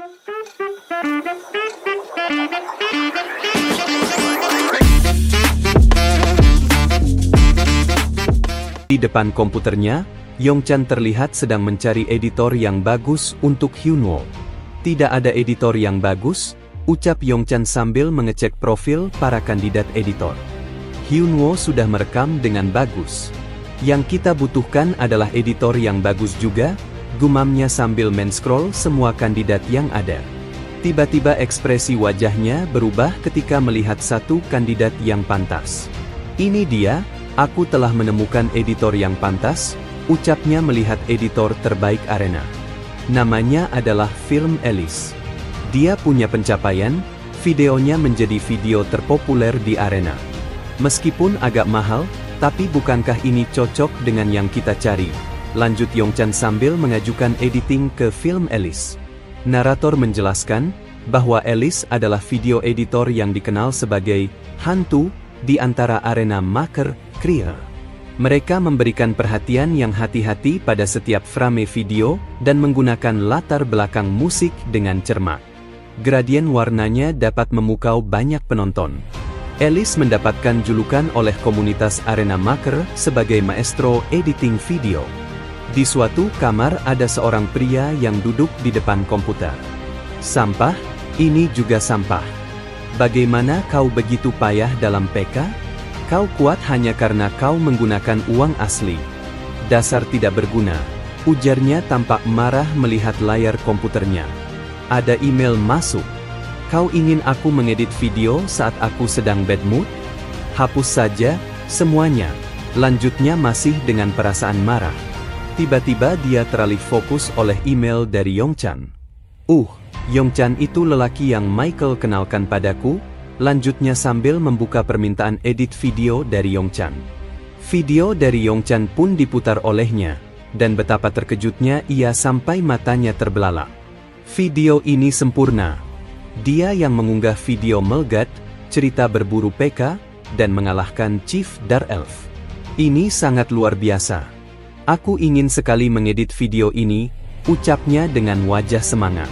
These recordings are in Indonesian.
Di depan komputernya, Yongchan terlihat sedang mencari editor yang bagus untuk Hyunwoo. Tidak ada editor yang bagus, ucap Yongchan sambil mengecek profil para kandidat editor. Hyunwoo sudah merekam dengan bagus. Yang kita butuhkan adalah editor yang bagus juga, gumamnya sambil men-scroll semua kandidat yang ada. Tiba-tiba ekspresi wajahnya berubah ketika melihat satu kandidat yang pantas. Ini dia, aku telah menemukan editor yang pantas, ucapnya melihat editor terbaik arena. Namanya adalah Film Alice. Dia punya pencapaian, videonya menjadi video terpopuler di arena. Meskipun agak mahal, tapi bukankah ini cocok dengan yang kita cari? Lanjut Yongchan sambil mengajukan editing ke Film Alice. Narator menjelaskan bahwa Alice adalah video editor yang dikenal sebagai hantu di antara arena maker creator. Mereka memberikan perhatian yang hati-hati pada setiap frame video dan menggunakan latar belakang musik dengan cermat. Gradien warnanya dapat memukau banyak penonton. Alice mendapatkan julukan oleh komunitas arena maker sebagai maestro editing video. Di suatu kamar ada seorang pria yang duduk di depan komputer. Sampah, ini juga sampah. Bagaimana kau begitu payah dalam PK? Kau kuat hanya karena kau menggunakan uang asli. Dasar tidak berguna, ujarnya tampak marah melihat layar komputernya. Ada email masuk. Kau ingin aku mengedit video saat aku sedang bad mood? Hapus saja, semuanya. Lanjutnya masih dengan perasaan marah. Tiba-tiba dia teralih fokus oleh email dari Yongchan. Yongchan itu lelaki yang Michael kenalkan padaku, lanjutnya sambil membuka permintaan edit video dari Yongchan. Video dari Yongchan pun diputar olehnya, dan betapa terkejutnya ia sampai matanya terbelalak. Video ini sempurna. Dia yang mengunggah video Melgat, cerita berburu PK, dan mengalahkan Chief Dark Elf. Ini sangat luar biasa. Aku ingin sekali mengedit video ini, ucapnya dengan wajah semangat.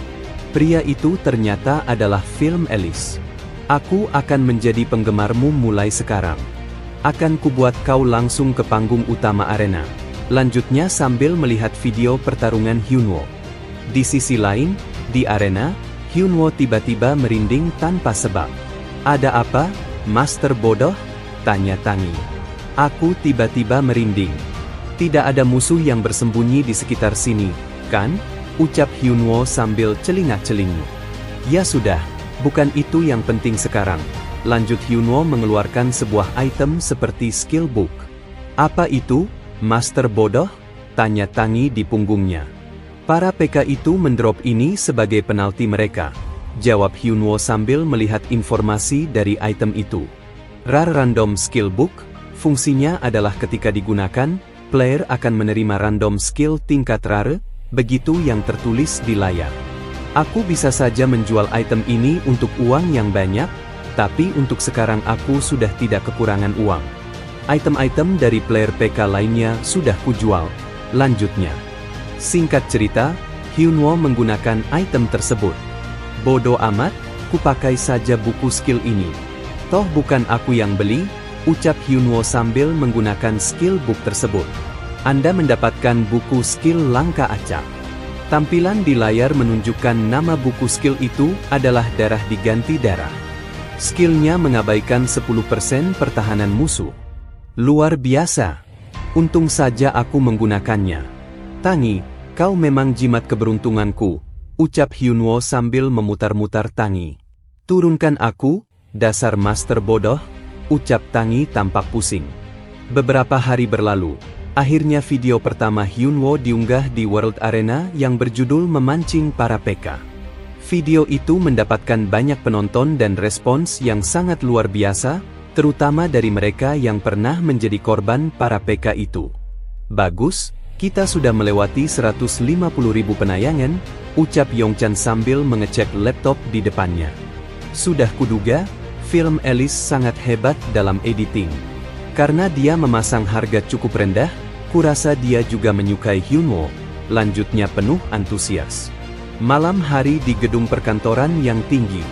Pria itu ternyata adalah Film Alice. Aku akan menjadi penggemarmu mulai sekarang. Akan kubuat kau langsung ke panggung utama arena. Lanjutnya sambil melihat video pertarungan Hyunwoo. Di sisi lain, di arena, Hyunwoo tiba-tiba merinding tanpa sebab. Ada apa, Master Bodoh? Tanya Tangi. Aku tiba-tiba merinding. Tidak ada musuh yang bersembunyi di sekitar sini, kan? Ucap Hyunwoo sambil celingak-celinguk. Ya sudah, bukan itu yang penting sekarang. Lanjut Hyunwoo mengeluarkan sebuah item seperti skill book. Apa itu, Master Bodoh? Tanya Tangi di punggungnya. Para PK itu mendrop ini sebagai penalti mereka. Jawab Hyunwoo sambil melihat informasi dari item itu. Rare Random Skill Book, fungsinya adalah ketika digunakan, player akan menerima random skill tingkat rare, begitu yang tertulis di layar. Aku bisa saja menjual item ini untuk uang yang banyak, tapi untuk sekarang aku sudah tidak kekurangan uang. Item-item dari player PK lainnya sudah kujual. Lanjutnya. Singkat cerita, Hyunwoo menggunakan item tersebut. Bodoh amat, kupakai saja buku skill ini. Toh bukan aku yang beli, ucap Hyunwoo sambil menggunakan skill book tersebut. Anda mendapatkan buku skill langka acak. Tampilan di layar menunjukkan nama buku skill itu adalah darah diganti darah. Skillnya mengabaikan 10% pertahanan musuh. Luar biasa. Untung saja aku menggunakannya. Tangi, kau memang jimat keberuntunganku, ucap Hyunwoo sambil memutar-mutar Tangi. Turunkan aku, dasar Master Bodoh, ucap Tangi tampak pusing. Beberapa hari berlalu. Akhirnya video pertama Hyunwoo diunggah di World Arena yang berjudul Memancing Para PK. Video itu mendapatkan banyak penonton dan respons yang sangat luar biasa, terutama dari mereka yang pernah menjadi korban para PK itu. Bagus, kita sudah melewati 150.000 penayangan, ucap Yongchan sambil mengecek laptop di depannya. Sudah kuduga, Film Alice sangat hebat dalam editing. Karena dia memasang harga cukup rendah, kurasa dia juga menyukai Hyunwoo. Lanjutnya penuh antusias. Malam hari di gedung perkantoran yang tinggi.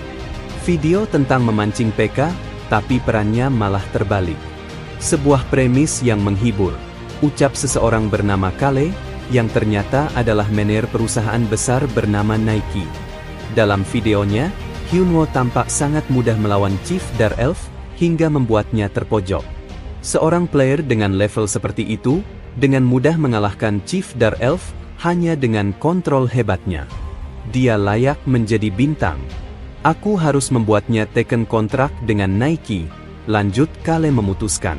Video tentang memancing PK, tapi perannya malah terbalik. Sebuah premis yang menghibur. Ucap seseorang bernama Kale, yang ternyata adalah manajer perusahaan besar bernama Nike. Dalam videonya, Hyunwoo tampak sangat mudah melawan Chief Dark Elf, hingga membuatnya terpojok. Seorang player dengan level seperti itu, dengan mudah mengalahkan Chief Dark Elf, hanya dengan kontrol hebatnya. Dia layak menjadi bintang. Aku harus membuatnya teken kontrak dengan Nike, lanjut Kale memutuskan.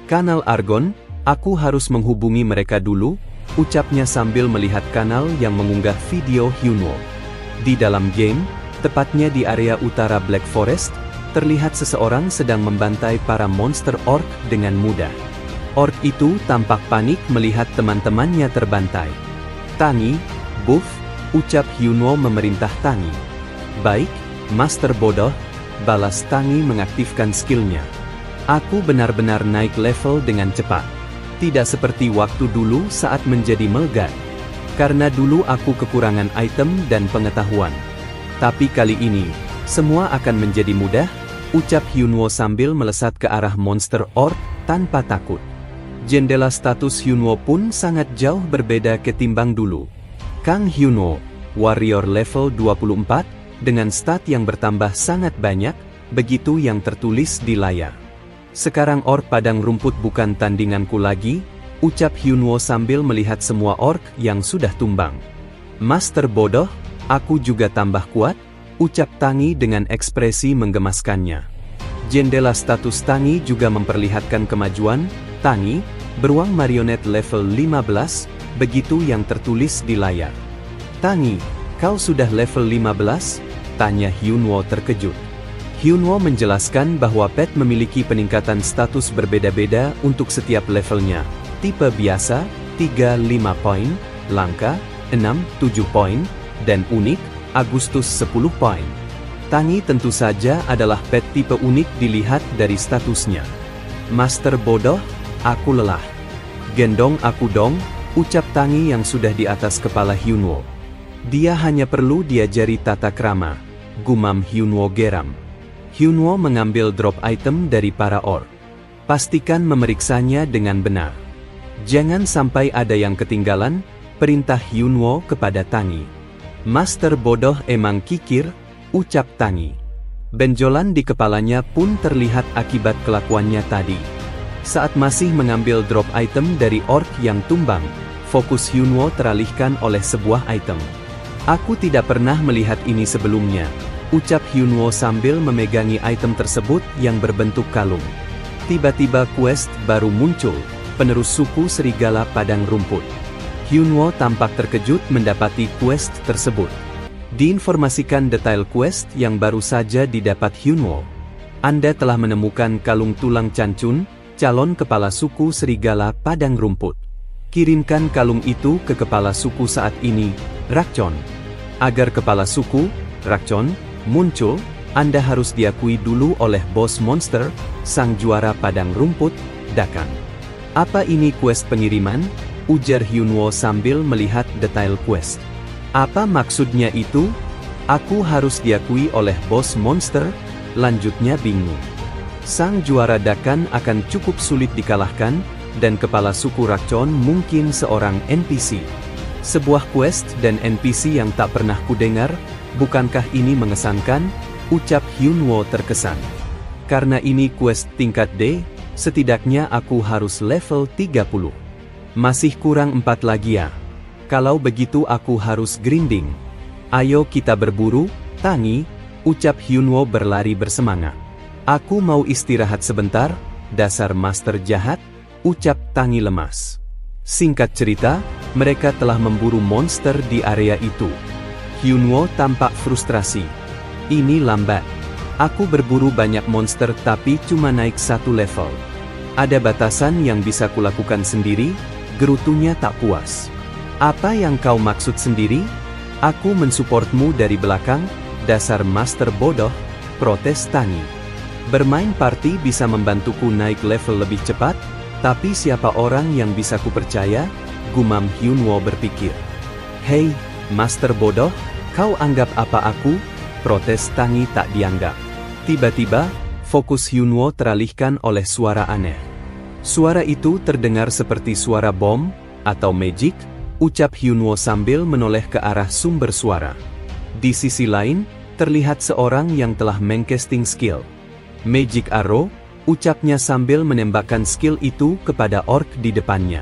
Kanal Argon, aku harus menghubungi mereka dulu, ucapnya sambil melihat kanal yang mengunggah video Hyunwoo. Di dalam game, tepatnya di area utara Black Forest, terlihat seseorang sedang membantai para monster orc dengan mudah. Orc itu tampak panik melihat teman-temannya terbantai. Tangi, buff, ucap Hyunwoo memerintah Tangi. Baik, Master Bodoh, balas Tangi mengaktifkan skillnya. Aku benar-benar naik level dengan cepat. Tidak seperti waktu dulu saat menjadi Melgar. Karena dulu aku kekurangan item dan pengetahuan. Tapi kali ini, semua akan menjadi mudah, ucap Hyunwoo sambil melesat ke arah monster orc tanpa takut. Jendela status Hyunwoo pun sangat jauh berbeda ketimbang dulu. Kang Hyunwoo, warrior level 24, dengan stat yang bertambah sangat banyak, begitu yang tertulis di layar. Sekarang orc padang rumput bukan tandinganku lagi, ucap Hyunwoo sambil melihat semua orc yang sudah tumbang. Master Bodoh, aku juga tambah kuat, ucap Tangi dengan ekspresi menggemaskannya. Jendela status Tangi juga memperlihatkan kemajuan. Tangi, beruang marionet level 15, begitu yang tertulis di layar. Tangi, kau sudah level 15? Tanya Hyunwoo terkejut. Hyunwoo menjelaskan bahwa pet memiliki peningkatan status berbeda-beda untuk setiap levelnya. Tipe biasa, 3-5 poin, langka, 6-7 poin, dan unik, Agustus 10 poin. Tangi tentu saja adalah pet tipe unik dilihat dari statusnya. Master Bodoh, aku lelah. Gendong aku dong, ucap Tangi yang sudah di atas kepala Hyunwoo. Dia hanya perlu diajari tata krama, gumam Hyunwoo geram. Hyunwoo mengambil drop item dari para orc. Pastikan memeriksanya dengan benar. Jangan sampai ada yang ketinggalan, perintah Hyunwoo kepada Tangi. Master Bodoh emang kikir, ucap Tangi. Benjolan di kepalanya pun terlihat akibat kelakuannya tadi. Saat masih mengambil drop item dari orc yang tumbang, fokus Hyunwoo teralihkan oleh sebuah item. Aku tidak pernah melihat ini sebelumnya, ucap Hyunwoo sambil memegangi item tersebut yang berbentuk kalung. Tiba-tiba quest baru muncul, penerus suku serigala padang rumput. Hyunwoo tampak terkejut mendapati quest tersebut. Diinformasikan detail quest yang baru saja didapat Hyunwoo. Anda telah menemukan kalung tulang Cancun, calon kepala suku serigala padang rumput. Kirimkan kalung itu ke kepala suku saat ini, Rakchon. Agar kepala suku, Rakchon, muncul, Anda harus diakui dulu oleh bos monster, sang juara padang rumput, Dakan. Apa ini quest pengiriman? Ujar Hyunwoo sambil melihat detail quest. Apa maksudnya itu? Aku harus diakui oleh bos monster, lanjutnya bingung. Sang juara Dakan akan cukup sulit dikalahkan, dan kepala suku Rakchon mungkin seorang NPC. Sebuah quest dan NPC yang tak pernah kudengar, bukankah ini mengesankan? Ucap Hyunwoo terkesan. Karena ini quest tingkat D, setidaknya aku harus level 30. Masih kurang 4 lagi ya. Kalau begitu aku harus grinding. Ayo kita berburu, Tangi, ucap Hyunwoo berlari bersemangat. Aku mau istirahat sebentar, dasar master jahat, ucap Tangi lemas. Singkat cerita, mereka telah memburu monster di area itu. Hyunwoo tampak frustrasi. Ini lambat. Aku berburu banyak monster tapi cuma naik 1 level. Ada batasan yang bisa kulakukan sendiri, gerutunya tak puas. Apa yang kau maksud sendiri? Aku mensupportmu dari belakang, dasar master bodoh, protes Tangi. Bermain party bisa membantuku naik level lebih cepat, tapi siapa orang yang bisa kupercaya? Gumam Hyunwoo berpikir. Hei, master bodoh, Kau anggap apa aku? Protes Tangi tak dianggap. Tiba-tiba, fokus Hyunwoo teralihkan oleh suara aneh. Suara itu terdengar seperti suara bom, atau magic, ucap Hyunwoo sambil menoleh ke arah sumber suara. Di sisi lain, terlihat seorang yang telah mengcasting skill Magic Arrow, ucapnya sambil menembakkan skill itu kepada orc di depannya.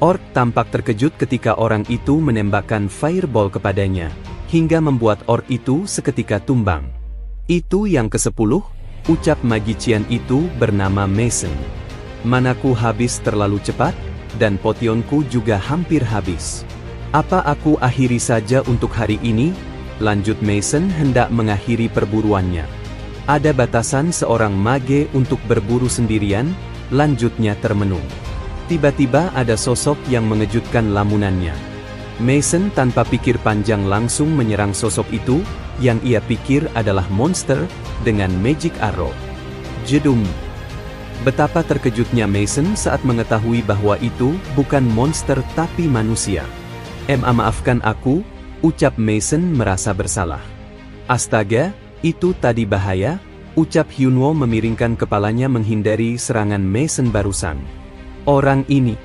Orc tampak terkejut ketika orang itu menembakkan fireball kepadanya, hingga membuat orc itu seketika tumbang. Itu yang ke-10, ucap magician itu bernama Mason. Manaku habis terlalu cepat, dan potionku juga hampir habis. Apa aku akhiri saja untuk hari ini? Lanjut Mason hendak mengakhiri perburuannya. Ada batasan seorang mage untuk berburu sendirian, lanjutnya termenung. Tiba-tiba ada sosok yang mengejutkan lamunannya. Mason tanpa pikir panjang langsung menyerang sosok itu, yang ia pikir adalah monster, dengan magic arrow. Jedum. Betapa terkejutnya Mason saat mengetahui bahwa itu bukan monster tapi manusia. Maafkan aku, ucap Mason merasa bersalah. Astaga, itu tadi bahaya, ucap Hyunwoo memiringkan kepalanya menghindari serangan Mason barusan. Orang ini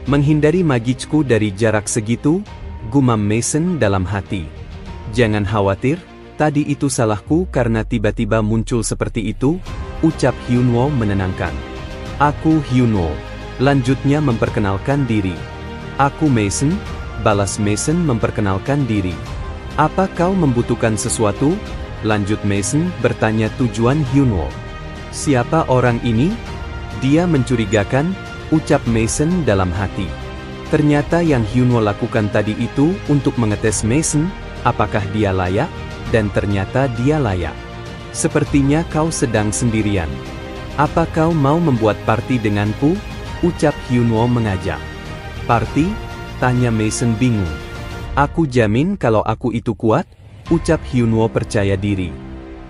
menghindari magicku dari jarak segitu, gumam Mason dalam hati. Jangan khawatir, tadi itu salahku karena tiba-tiba muncul seperti itu, ucap Hyunwoo menenangkan. Aku Hyunwoo, lanjutnya memperkenalkan diri. Aku Mason, balas Mason memperkenalkan diri. Apa kau membutuhkan sesuatu? Lanjut Mason bertanya tujuan Hyunwoo. Siapa orang ini? Dia mencurigakan, ucap Mason dalam hati. Ternyata yang Hyunwoo lakukan tadi itu untuk mengetes Mason, apakah dia layak? Dan ternyata dia layak. Sepertinya kau sedang sendirian. Apa kau mau membuat party denganku? Ucap Hyunwoo mengajak. Party? Tanya Mason bingung. Aku jamin kalau aku itu kuat, ucap Hyunwoo percaya diri.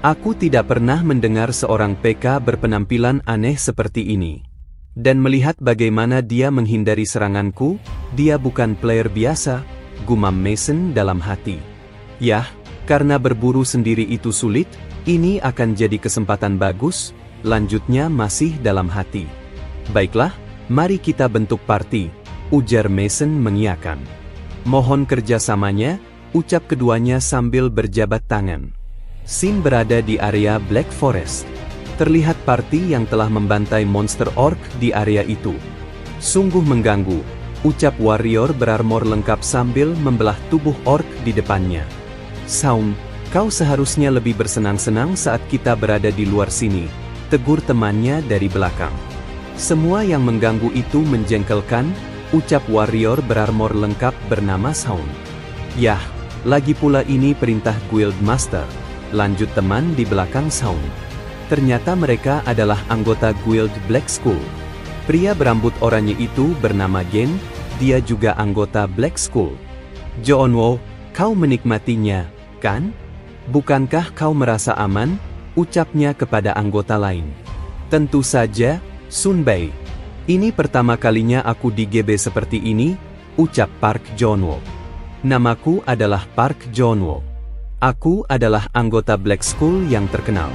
Aku tidak pernah mendengar seorang PK berpenampilan aneh seperti ini. Dan melihat bagaimana dia menghindari seranganku, dia bukan player biasa, gumam Mason dalam hati. Yah, karena berburu sendiri itu sulit, ini akan jadi kesempatan bagus, lanjutnya masih dalam hati. Baiklah, mari kita bentuk party, ujar Mason mengiyakan. Mohon kerjasamanya, ucap keduanya sambil berjabat tangan. Scene berada di area Black Forest. Terlihat party yang telah membantai monster orc di area itu. Sungguh mengganggu, ucap warrior berarmor lengkap sambil membelah tubuh orc di depannya. Saung, kau seharusnya lebih bersenang-senang saat kita berada di luar sini, tegur temannya dari belakang. Semua yang mengganggu itu menjengkelkan, ucap warrior berarmor lengkap bernama Saung. Yah, lagi pula ini perintah Guild Master, lanjut teman di belakang Saung. Ternyata mereka adalah anggota Guild Black Skull. Pria berambut oranye itu bernama Gen, dia juga anggota Black Skull. Jeonwoo, kau menikmatinya, kan? Bukankah kau merasa aman? Ucapnya kepada anggota lain. Tentu saja, Sunbae. Ini pertama kalinya aku di GB seperti ini, ucap Park Jeonwoo. Namaku adalah Park Jeonwoo. Aku adalah anggota Black Skull yang terkenal.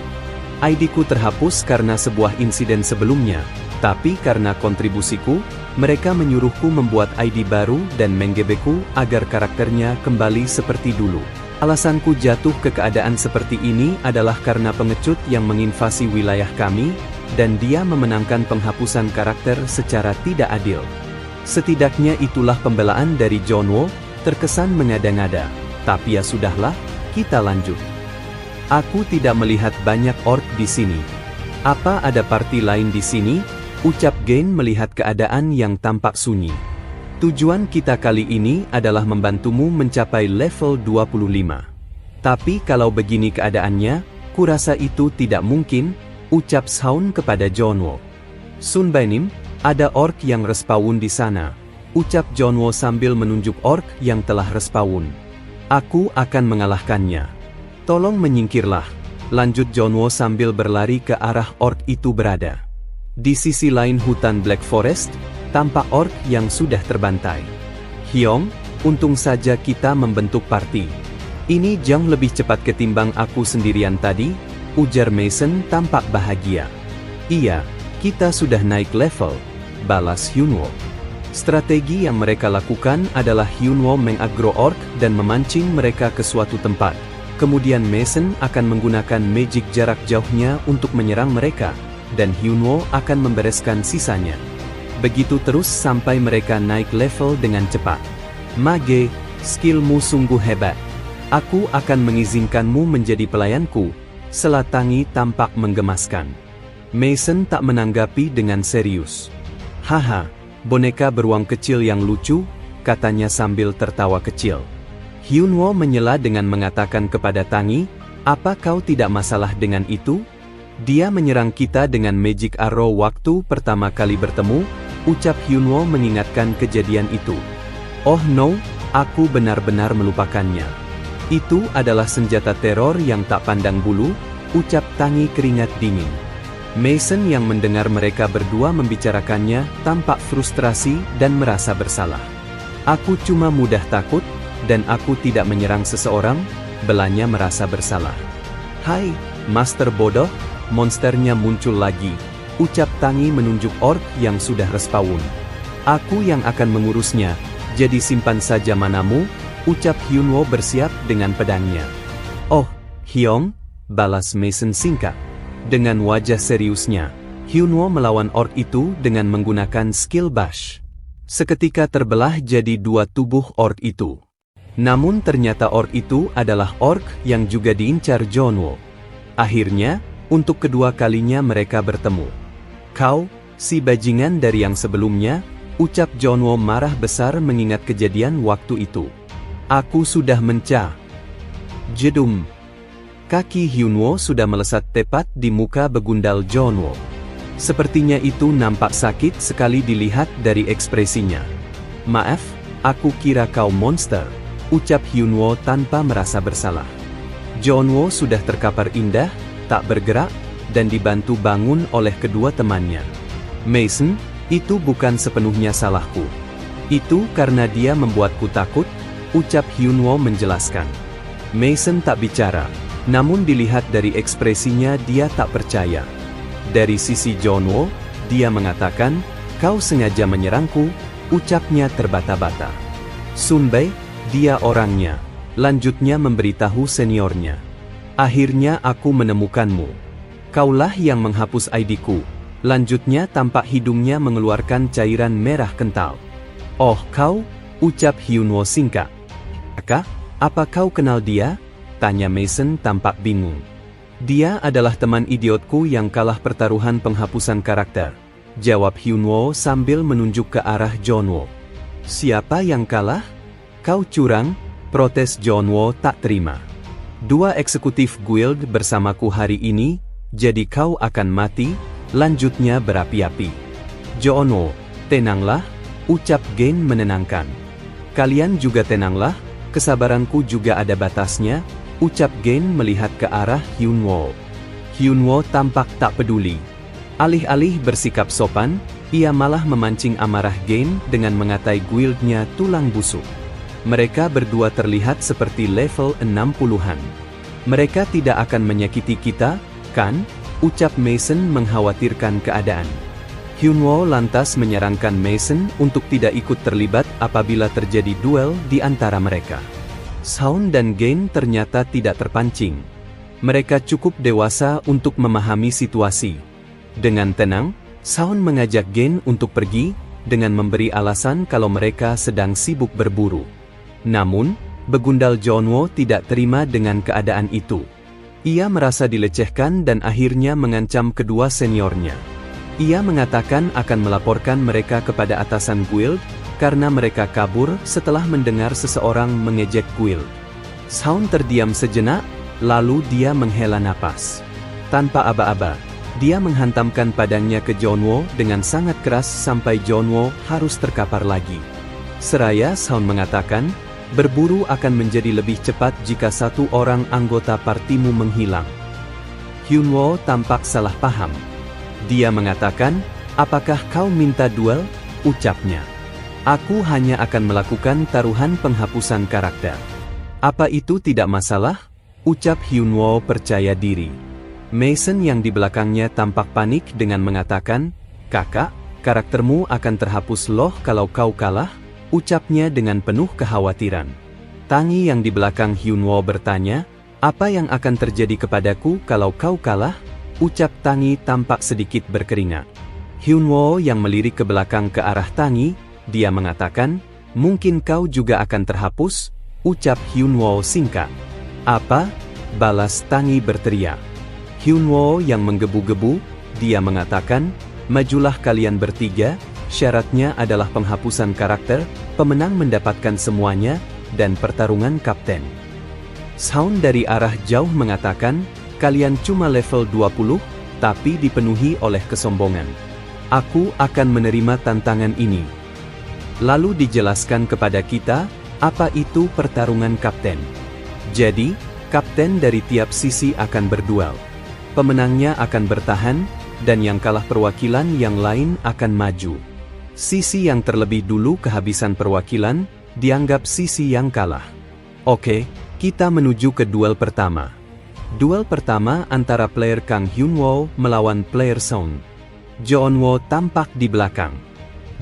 ID-ku terhapus karena sebuah insiden sebelumnya, tapi karena kontribusiku, mereka menyuruhku membuat ID baru dan menggebeku agar karakternya kembali seperti dulu. Alasanku jatuh ke keadaan seperti ini adalah karena pengecut yang menginvasi wilayah kami, dan dia memenangkan penghapusan karakter secara tidak adil. Setidaknya itulah pembelaan dari Jeonwoo, terkesan mengada-ngada. Tapi ya sudahlah, kita lanjut. Aku tidak melihat banyak orc di sini. Apa ada party lain di sini? Ucap Gen melihat keadaan yang tampak sunyi. Tujuan kita kali ini adalah membantumu mencapai level 25. Tapi kalau begini keadaannya, kurasa itu tidak mungkin, ucap Saun kepada Jeonwoo. Sunbaenim, ada orc yang respawn di sana, ucap Jeonwoo sambil menunjuk orc yang telah respawn. Aku akan mengalahkannya. Tolong menyingkirlah, lanjut Jeonwoo sambil berlari ke arah orc itu berada. Di sisi lain hutan Black Forest, tampak orc yang sudah terbantai. Hyong, untung saja kita membentuk party. Ini jauh lebih cepat ketimbang aku sendirian tadi, ujar Mason tampak bahagia. Iya, kita sudah naik level, balas Hyunwoo. Strategi yang mereka lakukan adalah Hyunwoo mengagro orc dan memancing mereka ke suatu tempat. Kemudian Mason akan menggunakan magic jarak jauhnya untuk menyerang mereka, dan Hyunwoo akan membereskan sisanya. Begitu terus sampai mereka naik level dengan cepat. Mage, skillmu sungguh hebat. Aku akan mengizinkanmu menjadi pelayanku, sela Tangi tampak menggemaskan. Mason tak menanggapi dengan serius. Haha, boneka beruang kecil yang lucu, katanya sambil tertawa kecil. Hyunwoo menyela dengan mengatakan kepada Tangi, apa kau tidak masalah dengan itu? Dia menyerang kita dengan magic arrow waktu pertama kali bertemu, ucap Hyunwoo mengingatkan kejadian itu. Oh no, aku benar-benar melupakannya. Itu adalah senjata teror yang tak pandang bulu, ucap Tangi keringat dingin. Mason yang mendengar mereka berdua membicarakannya tampak frustrasi dan merasa bersalah. Aku cuma mudah takut, dan aku tidak menyerang seseorang, belanya merasa bersalah. Hai, Master Bodoh, monsternya muncul lagi, ucap Tangi menunjuk orc yang sudah respawn. Aku yang akan mengurusnya, jadi simpan saja manamu, ucap Hyunwoo bersiap dengan pedangnya. Oh, Hyong, balas Mason singkat. Dengan wajah seriusnya, Hyunwoo melawan orc itu dengan menggunakan skill bash. Seketika terbelah jadi dua tubuh orc itu. Namun ternyata orc itu adalah orc yang juga diincar Jeonwoo. Akhirnya, untuk kedua kalinya mereka bertemu. Kau, si bajingan dari yang sebelumnya, ucap Jeonwoo marah besar mengingat kejadian waktu itu. Aku sudah jedum. Kaki Hyunwoo sudah melesat tepat di muka begundal Jeonwoo. Sepertinya itu nampak sakit sekali dilihat dari ekspresinya. Maaf, aku kira kau monster, ucap Hyunwoo tanpa merasa bersalah. Jeonwoo sudah terkapar indah, tak bergerak, dan dibantu bangun oleh kedua temannya. Mason, itu bukan sepenuhnya salahku. Itu karena dia membuatku takut, ucap Hyunwoo menjelaskan. Mason tak bicara, namun dilihat dari ekspresinya dia tak percaya. Dari sisi Jeonwoo, dia mengatakan, kau sengaja menyerangku, ucapnya terbata-bata. Sunbae, dia orangnya, lanjutnya memberitahu seniornya. Akhirnya aku menemukanmu. Kaulah yang menghapus ID-ku, lanjutnya tampak hidungnya mengeluarkan cairan merah kental. Oh kau, ucap Hyunwoo singkat. Kak, apa kau kenal dia? Tanya Mason tampak bingung. Dia adalah teman idiotku yang kalah pertaruhan penghapusan karakter, jawab Hyunwoo sambil menunjuk ke arah Jeonwoo. Siapa yang kalah? Kau curang, protes Jeonwoo tak terima. Dua eksekutif guild bersamaku hari ini, jadi kau akan mati, lanjutnya berapi-api. Jeonwoo, tenanglah, ucap Gain menenangkan. Kalian juga tenanglah, kesabaranku juga ada batasnya, ucap Gain melihat ke arah Hyunwoo. Hyunwoo tampak tak peduli. Alih-alih bersikap sopan, ia malah memancing amarah Gain dengan mengatai guildnya tulang busuk. Mereka berdua terlihat seperti level 60-an. Mereka tidak akan menyakiti kita, kan? Ucap Mason mengkhawatirkan keadaan. Hyunwoo lantas menyarankan Mason untuk tidak ikut terlibat apabila terjadi duel di antara mereka. Shaun dan Gain ternyata tidak terpancing. Mereka cukup dewasa untuk memahami situasi. Dengan tenang, Shaun mengajak Gain untuk pergi, dengan memberi alasan kalau mereka sedang sibuk berburu. Namun, begundal Jeonwoo tidak terima dengan keadaan itu. Ia merasa dilecehkan dan akhirnya mengancam kedua seniornya. Ia mengatakan akan melaporkan mereka kepada atasan guild, karena mereka kabur setelah mendengar seseorang mengejek guild. Shaun terdiam sejenak, lalu dia menghela napas. Tanpa aba-aba, dia menghantamkan padangnya ke Jeonwoo dengan sangat keras sampai Jeonwoo harus terkapar lagi. Seraya Shaun mengatakan, berburu akan menjadi lebih cepat jika satu orang anggota partimu menghilang. Hyunwoo tampak salah paham. Dia mengatakan, apakah kau minta duel? Ucapnya. Aku hanya akan melakukan taruhan penghapusan karakter. Apa itu tidak masalah? Ucap Hyunwoo percaya diri. Mason yang di belakangnya tampak panik dengan mengatakan, "Kakak, karaktermu akan terhapus loh kalau kau kalah," ucapnya dengan penuh kekhawatiran. Tangi yang di belakang Hyunwoo bertanya, "Apa yang akan terjadi kepadaku kalau kau kalah?" Ucap Tangi tampak sedikit berkeringat. Hyunwoo yang melirik ke belakang ke arah Tangi, dia mengatakan, "Mungkin kau juga akan terhapus," ucap Hyunwoo singkat. "Apa?" balas Tangi berteriak. Hyunwoo yang menggebu-gebu, dia mengatakan, "Majulah kalian bertiga, syaratnya adalah penghapusan karakter, pemenang mendapatkan semuanya, dan pertarungan kapten." Sound dari arah jauh mengatakan, "Kalian cuma level 20, tapi dipenuhi oleh kesombongan. Aku akan menerima tantangan ini." Lalu dijelaskan kepada kita, apa itu pertarungan kapten. Jadi, kapten dari tiap sisi akan berduel. Pemenangnya akan bertahan, dan yang kalah perwakilan yang lain akan maju. Sisi yang terlebih dulu kehabisan perwakilan, dianggap sisi yang kalah. Oke, kita menuju ke duel pertama. Duel pertama antara player Kang Hyunwoo melawan player Sound. Jeonwoo tampak di belakang.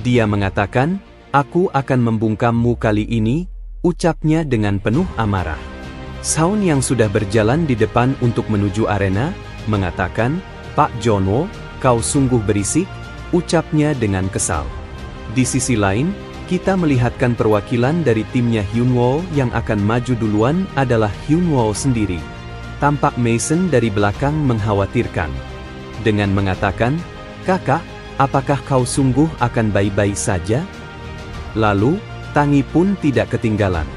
Dia mengatakan, "Aku akan membungkammu kali ini," ucapnya dengan penuh amarah. Sound yang sudah berjalan di depan untuk menuju arena, mengatakan, "Pak Jeonwoo, kau sungguh berisik," ucapnya dengan kesal. Di sisi lain, kita melihatkan perwakilan dari timnya Hyunwoo yang akan maju duluan adalah Hyunwoo sendiri. Tampak Mason dari belakang mengkhawatirkan. Dengan mengatakan, "Kakak, apakah kau sungguh akan baik-baik saja?" Lalu, Tangi pun tidak ketinggalan.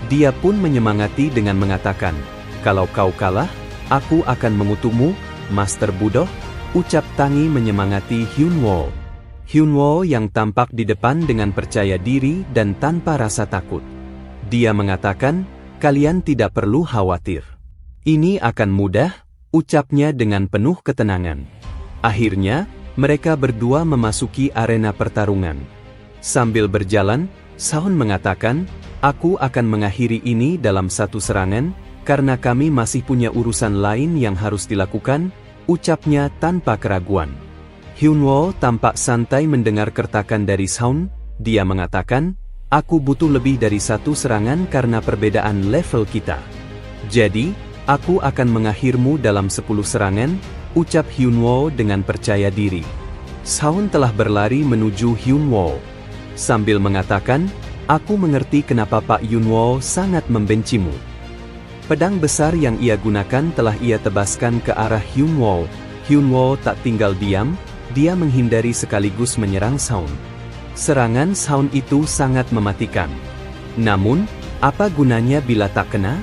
Dia pun menyemangati dengan mengatakan, "Kalau kau kalah, aku akan mengutukmu, Master Budoh," ucap Tangi menyemangati Hyunwoo. Hyunwoo yang tampak di depan dengan percaya diri dan tanpa rasa takut. Dia mengatakan, "Kalian tidak perlu khawatir. Ini akan mudah," ucapnya dengan penuh ketenangan. Akhirnya, mereka berdua memasuki arena pertarungan. Sambil berjalan, Sound mengatakan, "Aku akan mengakhiri ini dalam satu serangan, karena kami masih punya urusan lain yang harus dilakukan," ucapnya tanpa keraguan. Hyunwoo tampak santai mendengar kertakan dari Sound, dia mengatakan, "Aku butuh lebih dari satu serangan karena perbedaan level kita. Jadi, aku akan mengakhirmu dalam 10 serangan," ucap Hyunwoo dengan percaya diri. Sound telah berlari menuju Hyunwoo. Sambil mengatakan, "Aku mengerti kenapa Pak Hyunwoo sangat membencimu." Pedang besar yang ia gunakan telah ia tebaskan ke arah Hyunwoo. Hyunwoo tak tinggal diam, dia menghindari sekaligus menyerang Sound. Serangan Sound itu sangat mematikan. Namun, apa gunanya bila tak kena?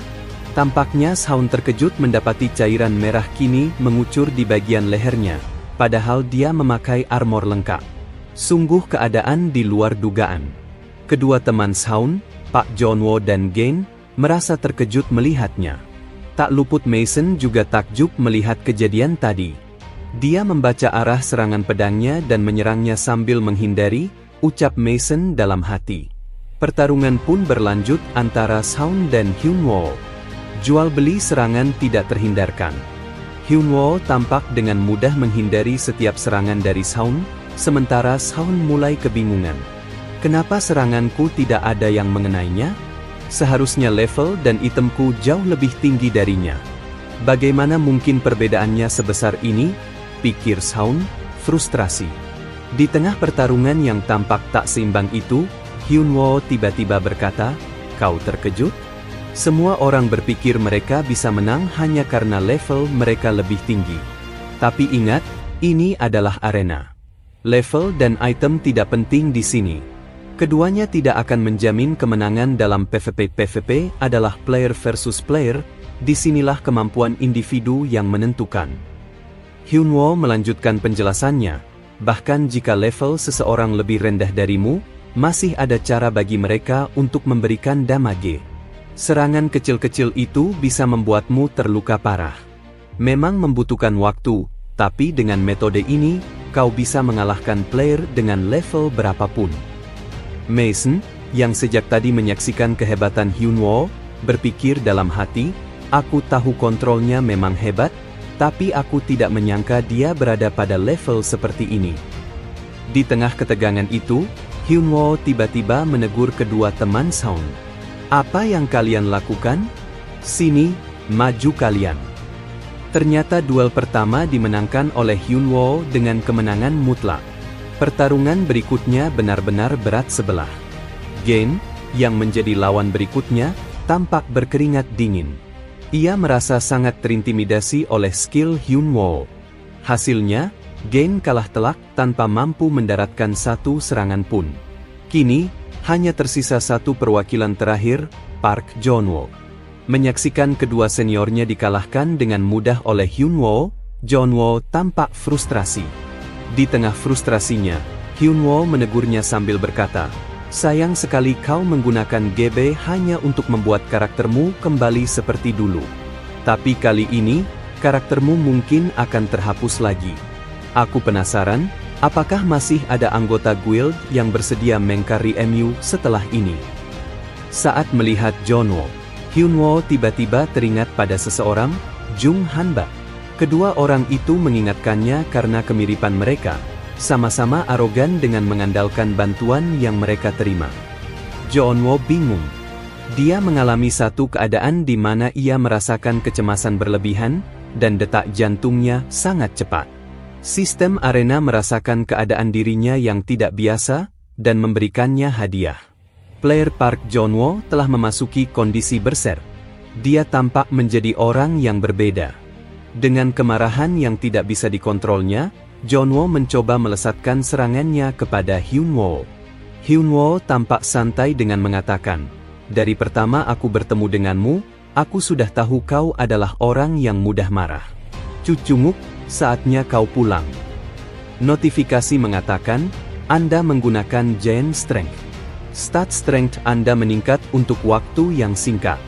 Tampaknya Sound terkejut mendapati cairan merah kini mengucur di bagian lehernya, padahal dia memakai armor lengkap. Sungguh keadaan di luar dugaan. Kedua teman Sound, Pak Jeonwoo dan Gain, merasa terkejut melihatnya. Tak luput Mason juga takjub melihat kejadian tadi. Dia membaca arah serangan pedangnya dan menyerangnya sambil menghindari, ucap Mason dalam hati. Pertarungan pun berlanjut antara Sound dan Hyunwoo. Jual beli serangan tidak terhindarkan. Hyunwoo tampak dengan mudah menghindari setiap serangan dari Sound, sementara Sound mulai kebingungan. Kenapa seranganku tidak ada yang mengenainya? Seharusnya level dan itemku jauh lebih tinggi darinya. Bagaimana mungkin perbedaannya sebesar ini? Pikir Sound, frustrasi. Di tengah pertarungan yang tampak tak seimbang itu, Hyunwoo tiba-tiba berkata, "Kau terkejut? Semua orang berpikir mereka bisa menang hanya karena level mereka lebih tinggi. Tapi ingat, ini adalah arena. Level dan item tidak penting di sini. Keduanya tidak akan menjamin kemenangan dalam PvP adalah player versus player, disinilah kemampuan individu yang menentukan." Hyunwoo melanjutkan penjelasannya, bahkan jika level seseorang lebih rendah darimu, masih ada cara bagi mereka untuk memberikan damage. Serangan kecil-kecil itu bisa membuatmu terluka parah. Memang membutuhkan waktu, tapi dengan metode ini, kau bisa mengalahkan player dengan level berapapun. Mason, yang sejak tadi menyaksikan kehebatan Hyunwoo, berpikir dalam hati, aku tahu kontrolnya memang hebat, tapi aku tidak menyangka dia berada pada level seperti ini. Di tengah ketegangan itu, Hyunwoo tiba-tiba menegur kedua teman Seon. Apa yang kalian lakukan? Sini, maju kalian. Ternyata duel pertama dimenangkan oleh Hyunwoo dengan kemenangan mutlak. Pertarungan berikutnya benar-benar berat sebelah. Gain, yang menjadi lawan berikutnya, tampak berkeringat dingin. Ia merasa sangat terintimidasi oleh skill Hyunwoo. Hasilnya, Gain kalah telak tanpa mampu mendaratkan satu serangan pun. Kini, hanya tersisa satu perwakilan terakhir, Park Joon-woo. Menyaksikan kedua seniornya dikalahkan dengan mudah oleh Hyunwoo, Joon-woo tampak frustrasi. Di tengah frustrasinya, Hyunwoo menegurnya sambil berkata, sayang sekali kau menggunakan GB hanya untuk membuat karaktermu kembali seperti dulu. Tapi kali ini, karaktermu mungkin akan terhapus lagi. Aku penasaran, apakah masih ada anggota guild yang bersedia mengcarry MU setelah ini? Saat melihat Joon-woo, Hyunwoo tiba-tiba teringat pada seseorang, Jung Han-bak. Kedua orang itu mengingatkannya karena kemiripan mereka, sama-sama arogan dengan mengandalkan bantuan yang mereka terima. Joon-woo bingung. Dia mengalami satu keadaan di mana ia merasakan kecemasan berlebihan, dan detak jantungnya sangat cepat. Sistem arena merasakan keadaan dirinya yang tidak biasa, dan memberikannya hadiah. Player Park Joon-woo telah memasuki kondisi berserk. Dia tampak menjadi orang yang berbeda. Dengan kemarahan yang tidak bisa dikontrolnya, Joon-woo mencoba melesatkan serangannya kepada Hyunwoo. Hyunwoo tampak santai dengan mengatakan, dari pertama aku bertemu denganmu, aku sudah tahu kau adalah orang yang mudah marah. Cucunguk, saatnya kau pulang. Notifikasi mengatakan, Anda menggunakan Giant Strength. Stat Strength Anda meningkat untuk waktu yang singkat.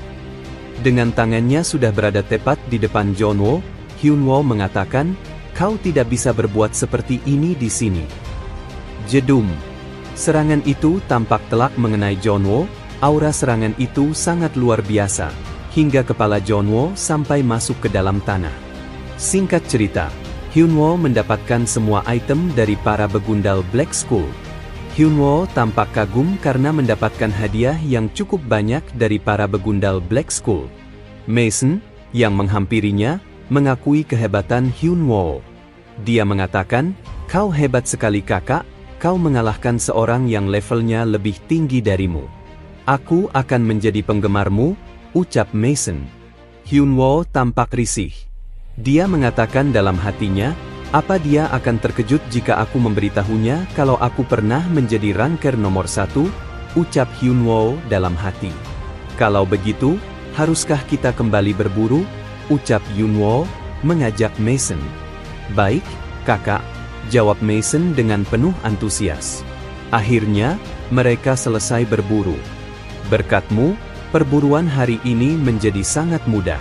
Dengan tangannya sudah berada tepat di depan Joon-woo, Hyunwoo mengatakan, kau tidak bisa berbuat seperti ini di sini. Jedum. Serangan itu tampak telak mengenai Joon-woo, aura serangan itu sangat luar biasa, hingga kepala Joon-woo sampai masuk ke dalam tanah. Singkat cerita, Hyunwoo mendapatkan semua item dari para begundal Black Skull. Hyunwoo tampak kagum karena mendapatkan hadiah yang cukup banyak dari para begundal Black Skull. Mason, yang menghampirinya, mengakui kehebatan Hyunwoo. Dia mengatakan, kau hebat sekali kakak, kau mengalahkan seorang yang levelnya lebih tinggi darimu. Aku akan menjadi penggemarmu, ucap Mason. Hyunwoo tampak risih. Dia mengatakan dalam hatinya, apa dia akan terkejut jika aku memberitahunya kalau aku pernah menjadi ranker nomor 1, ucap Hyunwoo dalam hati. Kalau begitu, haruskah kita kembali berburu, ucap Hyunwoo, mengajak Mason. Baik, kakak, jawab Mason dengan penuh antusias. Akhirnya, mereka selesai berburu. Berkatmu, perburuan hari ini menjadi sangat mudah.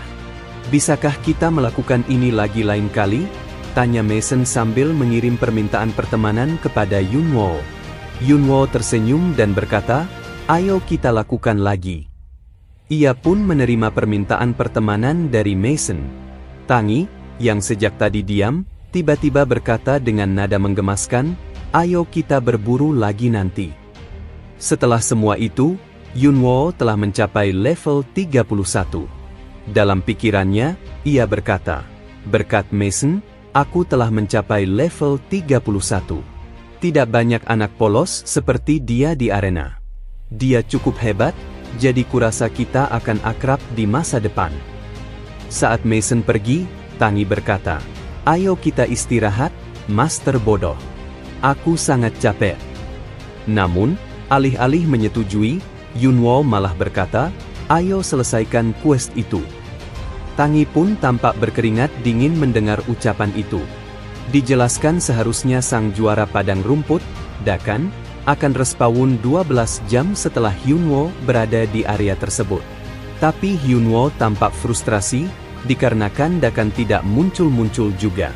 Bisakah kita melakukan ini lagi lain kali? Tanya Mason sambil mengirim permintaan pertemanan kepada Hyunwoo. Hyunwoo tersenyum dan berkata, ayo kita lakukan lagi. Ia pun menerima permintaan pertemanan dari Mason. Tangi, yang sejak tadi diam, tiba-tiba berkata dengan nada menggemaskan, ayo kita berburu lagi nanti. Setelah semua itu, Hyunwoo telah mencapai level 31. Dalam pikirannya, ia berkata, berkat Mason, aku telah mencapai level 31. Tidak banyak anak polos seperti dia di arena. Dia cukup hebat, jadi kurasa kita akan akrab di masa depan. Saat Mason pergi, Tangi berkata, ayo kita istirahat, Master Bodoh. Aku sangat capek. Namun, alih-alih menyetujui, Hyunwoo malah berkata, ayo selesaikan quest itu. Tangi pun tampak berkeringat dingin mendengar ucapan itu. Dijelaskan seharusnya sang juara padang rumput, Dakan, akan respawn 12 jam setelah Hyunwoo berada di area tersebut. Tapi Hyunwoo tampak frustrasi, dikarenakan Dakan tidak muncul-muncul juga.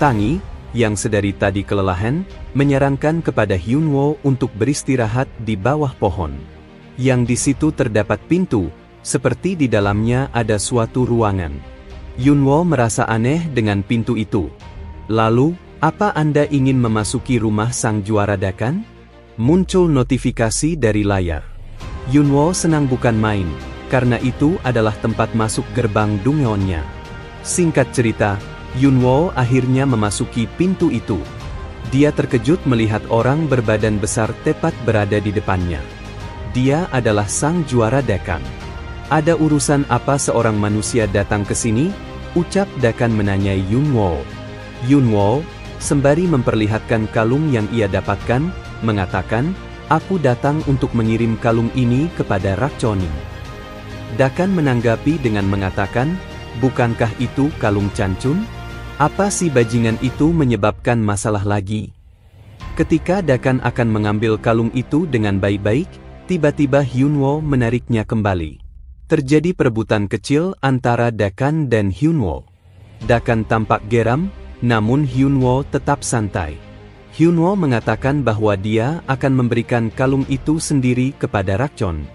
Tangi, yang sedari tadi kelelahan, menyarankan kepada Hyunwoo untuk beristirahat di bawah pohon. Yang di situ terdapat pintu, seperti di dalamnya ada suatu ruangan. Yunwo merasa aneh dengan pintu itu. Lalu, apa Anda ingin memasuki rumah sang juara Dakan? Muncul notifikasi dari layar. Yunwo senang bukan main, karena itu adalah tempat masuk gerbang Dungyeonnya. Singkat cerita, Yunwo akhirnya memasuki pintu itu. Dia terkejut melihat orang berbadan besar tepat berada di depannya. Dia adalah sang juara Dakan. Ada urusan apa seorang manusia datang ke sini? Ucap Dakan menanyai Yunwo. Yunwo, sembari memperlihatkan kalung yang ia dapatkan, mengatakan, "Aku datang untuk mengirim kalung ini kepada Rakchonin." Dakan menanggapi dengan mengatakan, "Bukankah itu kalung Chancun? Apa si bajingan itu menyebabkan masalah lagi?" Ketika Dakan akan mengambil kalung itu dengan baik-baik, tiba-tiba Hyunwoo menariknya kembali. Terjadi perebutan kecil antara Dakan dan Hyunwoo. Dakan tampak geram, namun Hyunwoo tetap santai. Hyunwoo mengatakan bahwa dia akan memberikan kalung itu sendiri kepada Rakchon.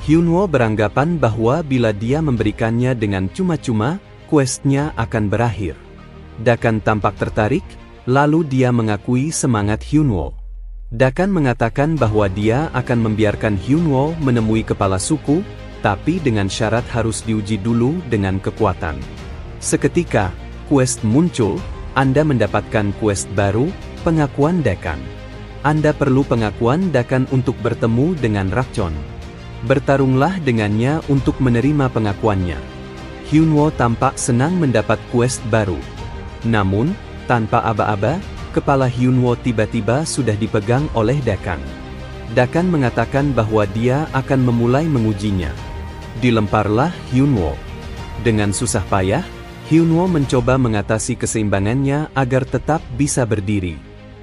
Hyunwoo beranggapan bahwa bila dia memberikannya dengan cuma-cuma, quest-nya akan berakhir. Dakan tampak tertarik, lalu dia mengakui semangat Hyunwoo. Dakan mengatakan bahwa dia akan membiarkan Hyunwoo menemui kepala suku, tapi dengan syarat harus diuji dulu dengan kekuatan. Seketika, quest muncul. Anda mendapatkan quest baru, pengakuan Dakan. Anda perlu pengakuan Dakan untuk bertemu dengan Rakchon. Bertarunglah dengannya untuk menerima pengakuannya. Hyunwoo tampak senang mendapat quest baru. Namun, tanpa aba-aba, kepala Hyunwoo tiba-tiba sudah dipegang oleh Dakan. Dakan mengatakan bahwa dia akan memulai mengujinya. Dilemparlah Hyunwoo. Dengan susah payah, Hyunwoo mencoba mengatasi keseimbangannya agar tetap bisa berdiri.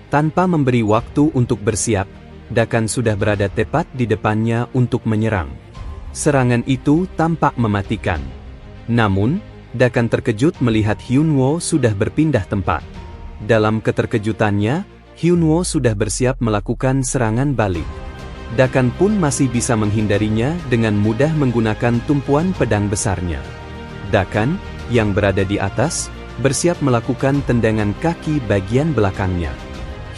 Tanpa memberi waktu untuk bersiap, Dakan sudah berada tepat di depannya untuk menyerang. Serangan itu tampak mematikan. Namun, Dakan terkejut melihat Hyunwoo sudah berpindah tempat. Dalam keterkejutannya, Hyunwoo sudah bersiap melakukan serangan balik. Dakan pun masih bisa menghindarinya dengan mudah menggunakan tumpuan pedang besarnya. Dakan, yang berada di atas, bersiap melakukan tendangan kaki bagian belakangnya.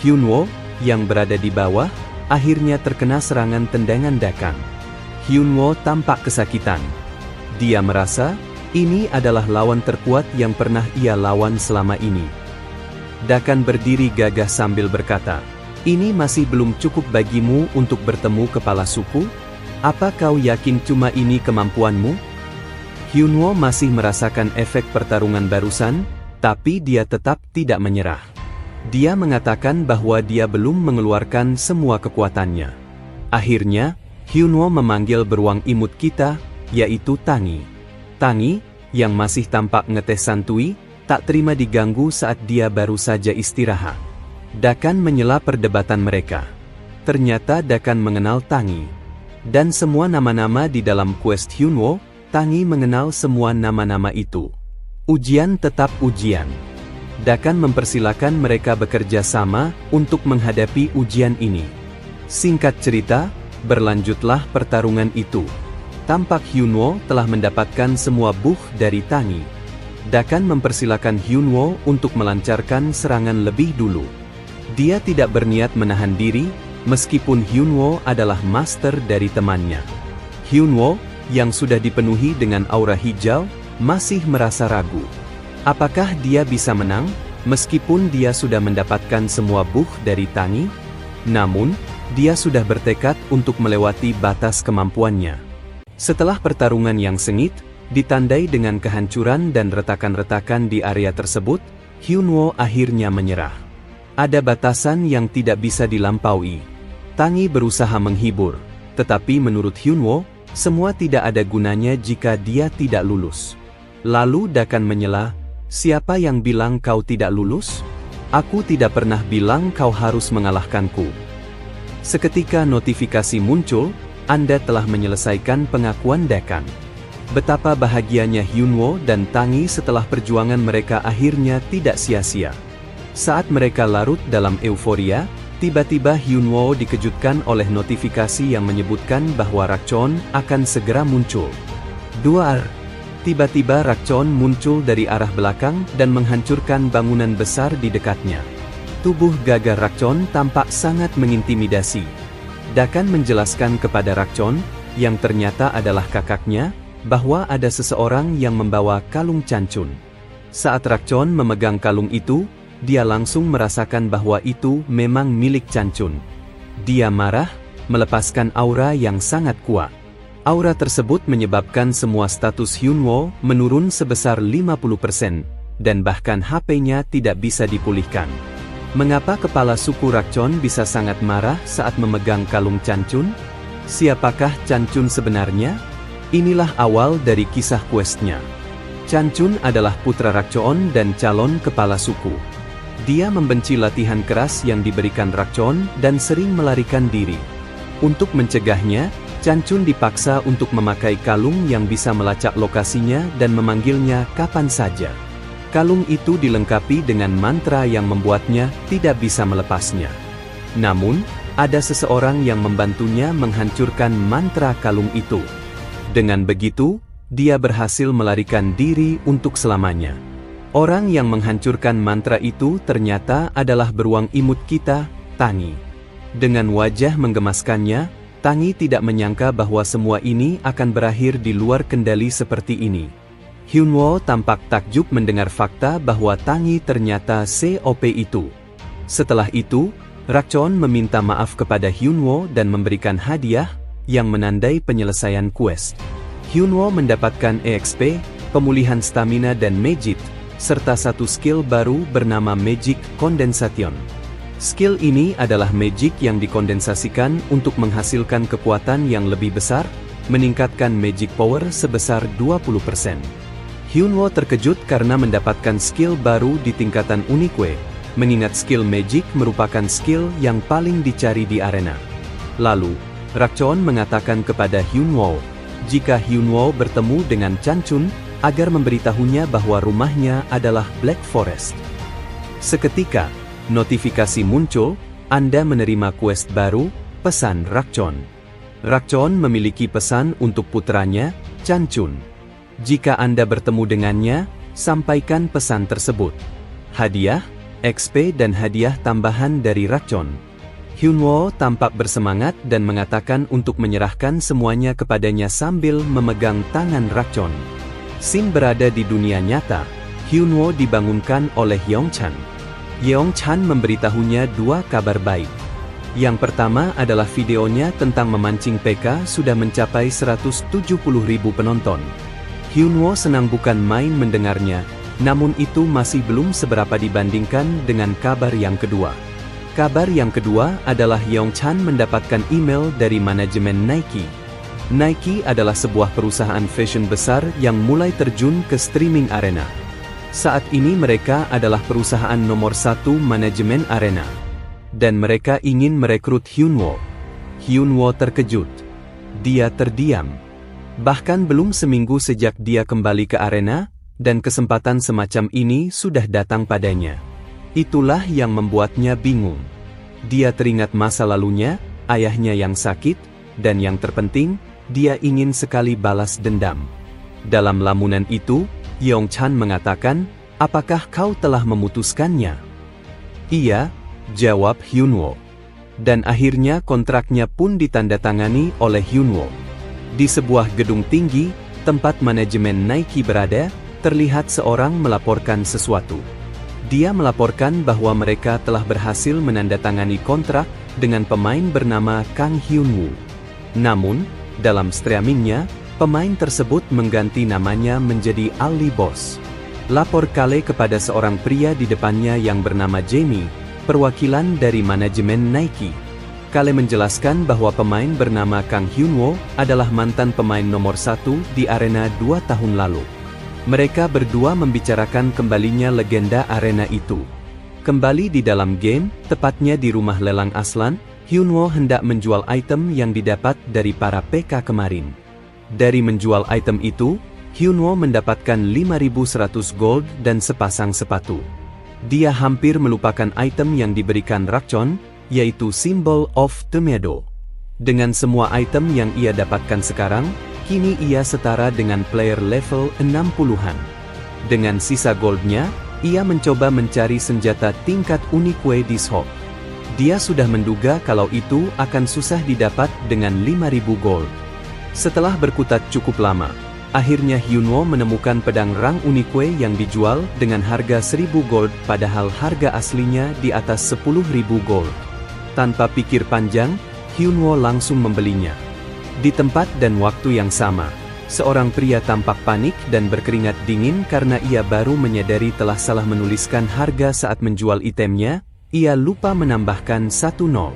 Hyunwoo, yang berada di bawah, akhirnya terkena serangan tendangan Dakan. Hyunwoo tampak kesakitan. Dia merasa, ini adalah lawan terkuat yang pernah ia lawan selama ini. Dakan berdiri gagah sambil berkata, "Ini masih belum cukup bagimu untuk bertemu kepala suku? Apa kau yakin cuma ini kemampuanmu?" Hyunwoo masih merasakan efek pertarungan barusan, tapi dia tetap tidak menyerah. Dia mengatakan bahwa dia belum mengeluarkan semua kekuatannya. Akhirnya, Hyunwoo memanggil beruang imut kita, yaitu Tangi. Tangi, yang masih tampak ngetes santuy, tak terima diganggu saat dia baru saja istirahat. Dakan menyela perdebatan mereka. Ternyata Dakan mengenal Tangi. Dan semua nama-nama di dalam quest Hyunwoo, Tangi mengenal semua nama-nama itu. Ujian tetap ujian. Dakan mempersilakan mereka bekerja sama untuk menghadapi ujian ini. Singkat cerita, berlanjutlah pertarungan itu. Tampak Hyunwoo telah mendapatkan semua buff dari Tangi. Dakan mempersilakan Hyunwoo untuk melancarkan serangan lebih dulu. Dia tidak berniat menahan diri, meskipun Hyunwoo adalah master dari temannya. Hyunwoo, yang sudah dipenuhi dengan aura hijau, masih merasa ragu. Apakah dia bisa menang, meskipun dia sudah mendapatkan semua buff dari Tangi? Namun, dia sudah bertekad untuk melewati batas kemampuannya. Setelah pertarungan yang sengit, ditandai dengan kehancuran dan retakan-retakan di area tersebut, Hyunwoo akhirnya menyerah. Ada batasan yang tidak bisa dilampaui. Tangi berusaha menghibur, tetapi menurut Hyunwoo, semua tidak ada gunanya jika dia tidak lulus. Lalu Dakan menyela, "Siapa yang bilang kau tidak lulus? Aku tidak pernah bilang kau harus mengalahkanku." Seketika notifikasi muncul, Anda telah menyelesaikan pengakuan Dakan. Betapa bahagianya Hyunwoo dan Tangi setelah perjuangan mereka akhirnya tidak sia-sia. Saat mereka larut dalam euforia, tiba-tiba Hyunwoo dikejutkan oleh notifikasi yang menyebutkan bahwa Rakchon akan segera muncul. Duar. Tiba-tiba Rakchon muncul dari arah belakang dan menghancurkan bangunan besar di dekatnya. Tubuh gagah Rakchon tampak sangat mengintimidasi. Dakan menjelaskan kepada Rakchon, yang ternyata adalah kakaknya, bahwa ada seseorang yang membawa kalung Chancun. Saat Rakchon memegang kalung itu, dia langsung merasakan bahwa itu memang milik Chancun. Dia marah, melepaskan aura yang sangat kuat. Aura tersebut menyebabkan semua status Hyunwoo menurun sebesar 50%, dan bahkan HP-nya tidak bisa dipulihkan. Mengapa kepala suku Rakchon bisa sangat marah saat memegang kalung Chancun? Siapakah Chancun sebenarnya? Inilah awal dari kisah questnya. Chancun adalah putra Rakchon dan calon kepala suku. Dia membenci latihan keras yang diberikan Rakchon dan sering melarikan diri. Untuk mencegahnya, Chancun dipaksa untuk memakai kalung yang bisa melacak lokasinya dan memanggilnya kapan saja. Kalung itu dilengkapi dengan mantra yang membuatnya tidak bisa melepasnya. Namun, ada seseorang yang membantunya menghancurkan mantra kalung itu. Dengan begitu, dia berhasil melarikan diri untuk selamanya. Orang yang menghancurkan mantra itu ternyata adalah beruang imut kita, Tangi. Dengan wajah menggemaskannya, Tangi tidak menyangka bahwa semua ini akan berakhir di luar kendali seperti ini. Hyunwoo tampak takjub mendengar fakta bahwa Tangi ternyata COP itu. Setelah itu, Rakchon meminta maaf kepada Hyunwoo dan memberikan hadiah yang menandai penyelesaian quest. Hyunwoo mendapatkan EXP, pemulihan stamina dan Magic, serta satu skill baru bernama Magic Condensation. Skill ini adalah magic yang dikondensasikan untuk menghasilkan kekuatan yang lebih besar, meningkatkan magic power sebesar 20%. Hyunwoo terkejut karena mendapatkan skill baru di tingkatan Unique, mengingat skill magic merupakan skill yang paling dicari di arena. Lalu, Rakchon mengatakan kepada Hyunwoo, jika Hyunwoo bertemu dengan Chancun, agar memberitahunya bahwa rumahnya adalah Black Forest. Seketika, notifikasi muncul, Anda menerima quest baru, pesan Rakchon. Rakchon memiliki pesan untuk putranya, Chancun. Jika Anda bertemu dengannya, sampaikan pesan tersebut. Hadiah, XP dan hadiah tambahan dari Rakchon. Hyunwoo tampak bersemangat dan mengatakan untuk menyerahkan semuanya kepadanya sambil memegang tangan Rakchon. Scene berada di dunia nyata. Hyunwoo dibangunkan oleh Yeongchan. Yeongchan memberitahunya dua kabar baik. Yang pertama adalah videonya tentang memancing PK sudah mencapai 170.000 penonton. Hyunwoo senang bukan main mendengarnya, namun itu masih belum seberapa dibandingkan dengan kabar yang kedua. Kabar yang kedua adalah Yeongchan mendapatkan email dari manajemen Nike. Nike adalah sebuah perusahaan fashion besar yang mulai terjun ke streaming arena. Saat ini mereka adalah perusahaan nomor 1 manajemen arena. Dan mereka ingin merekrut Hyunwoo. Hyunwoo terkejut. Dia terdiam. Bahkan belum seminggu sejak dia kembali ke arena, dan kesempatan semacam ini sudah datang padanya. Itulah yang membuatnya bingung. Dia teringat masa lalunya, ayahnya yang sakit, dan yang terpenting, dia ingin sekali balas dendam. Dalam lamunan itu, Yeongchan mengatakan, apakah kau telah memutuskannya? Iya, jawab Hyunwoo. Dan akhirnya kontraknya pun ditandatangani oleh Hyunwoo. Di sebuah gedung tinggi, tempat manajemen Nike berada, terlihat seorang melaporkan sesuatu. Dia melaporkan bahwa mereka telah berhasil menandatangani kontrak dengan pemain bernama Kang Hyunwoo. Namun, dalam streamingnya, pemain tersebut mengganti namanya menjadi Ali Boss. Lapor Kale kepada seorang pria di depannya yang bernama Jamie, perwakilan dari manajemen Nike. Kale menjelaskan bahwa pemain bernama Kang Hyunwoo adalah mantan pemain nomor 1 di arena 2 tahun lalu. Mereka berdua membicarakan kembalinya legenda arena itu. Kembali di dalam game, tepatnya di rumah lelang Aslan, Hyunwoo hendak menjual item yang didapat dari para PK kemarin. Dari menjual item itu, Hyunwoo mendapatkan 5.100 gold dan sepasang sepatu. Dia hampir melupakan item yang diberikan Rakchon, yaitu Symbol of the Meadow. Dengan semua item yang ia dapatkan sekarang, Kini ia setara dengan player level 60-an. Dengan sisa goldnya, ia mencoba mencari senjata tingkat Unique Dishok. Dia sudah menduga kalau itu akan susah didapat dengan 5.000 gold. Setelah berkutat cukup lama, akhirnya Hyunwoo menemukan pedang rang Unique yang dijual dengan harga 1.000 gold padahal harga aslinya di atas 10.000 gold. Tanpa pikir panjang, Hyunwoo langsung membelinya. Di tempat dan waktu yang sama, seorang pria tampak panik dan berkeringat dingin karena ia baru menyadari telah salah menuliskan harga saat menjual itemnya. Ia lupa menambahkan 1 nol.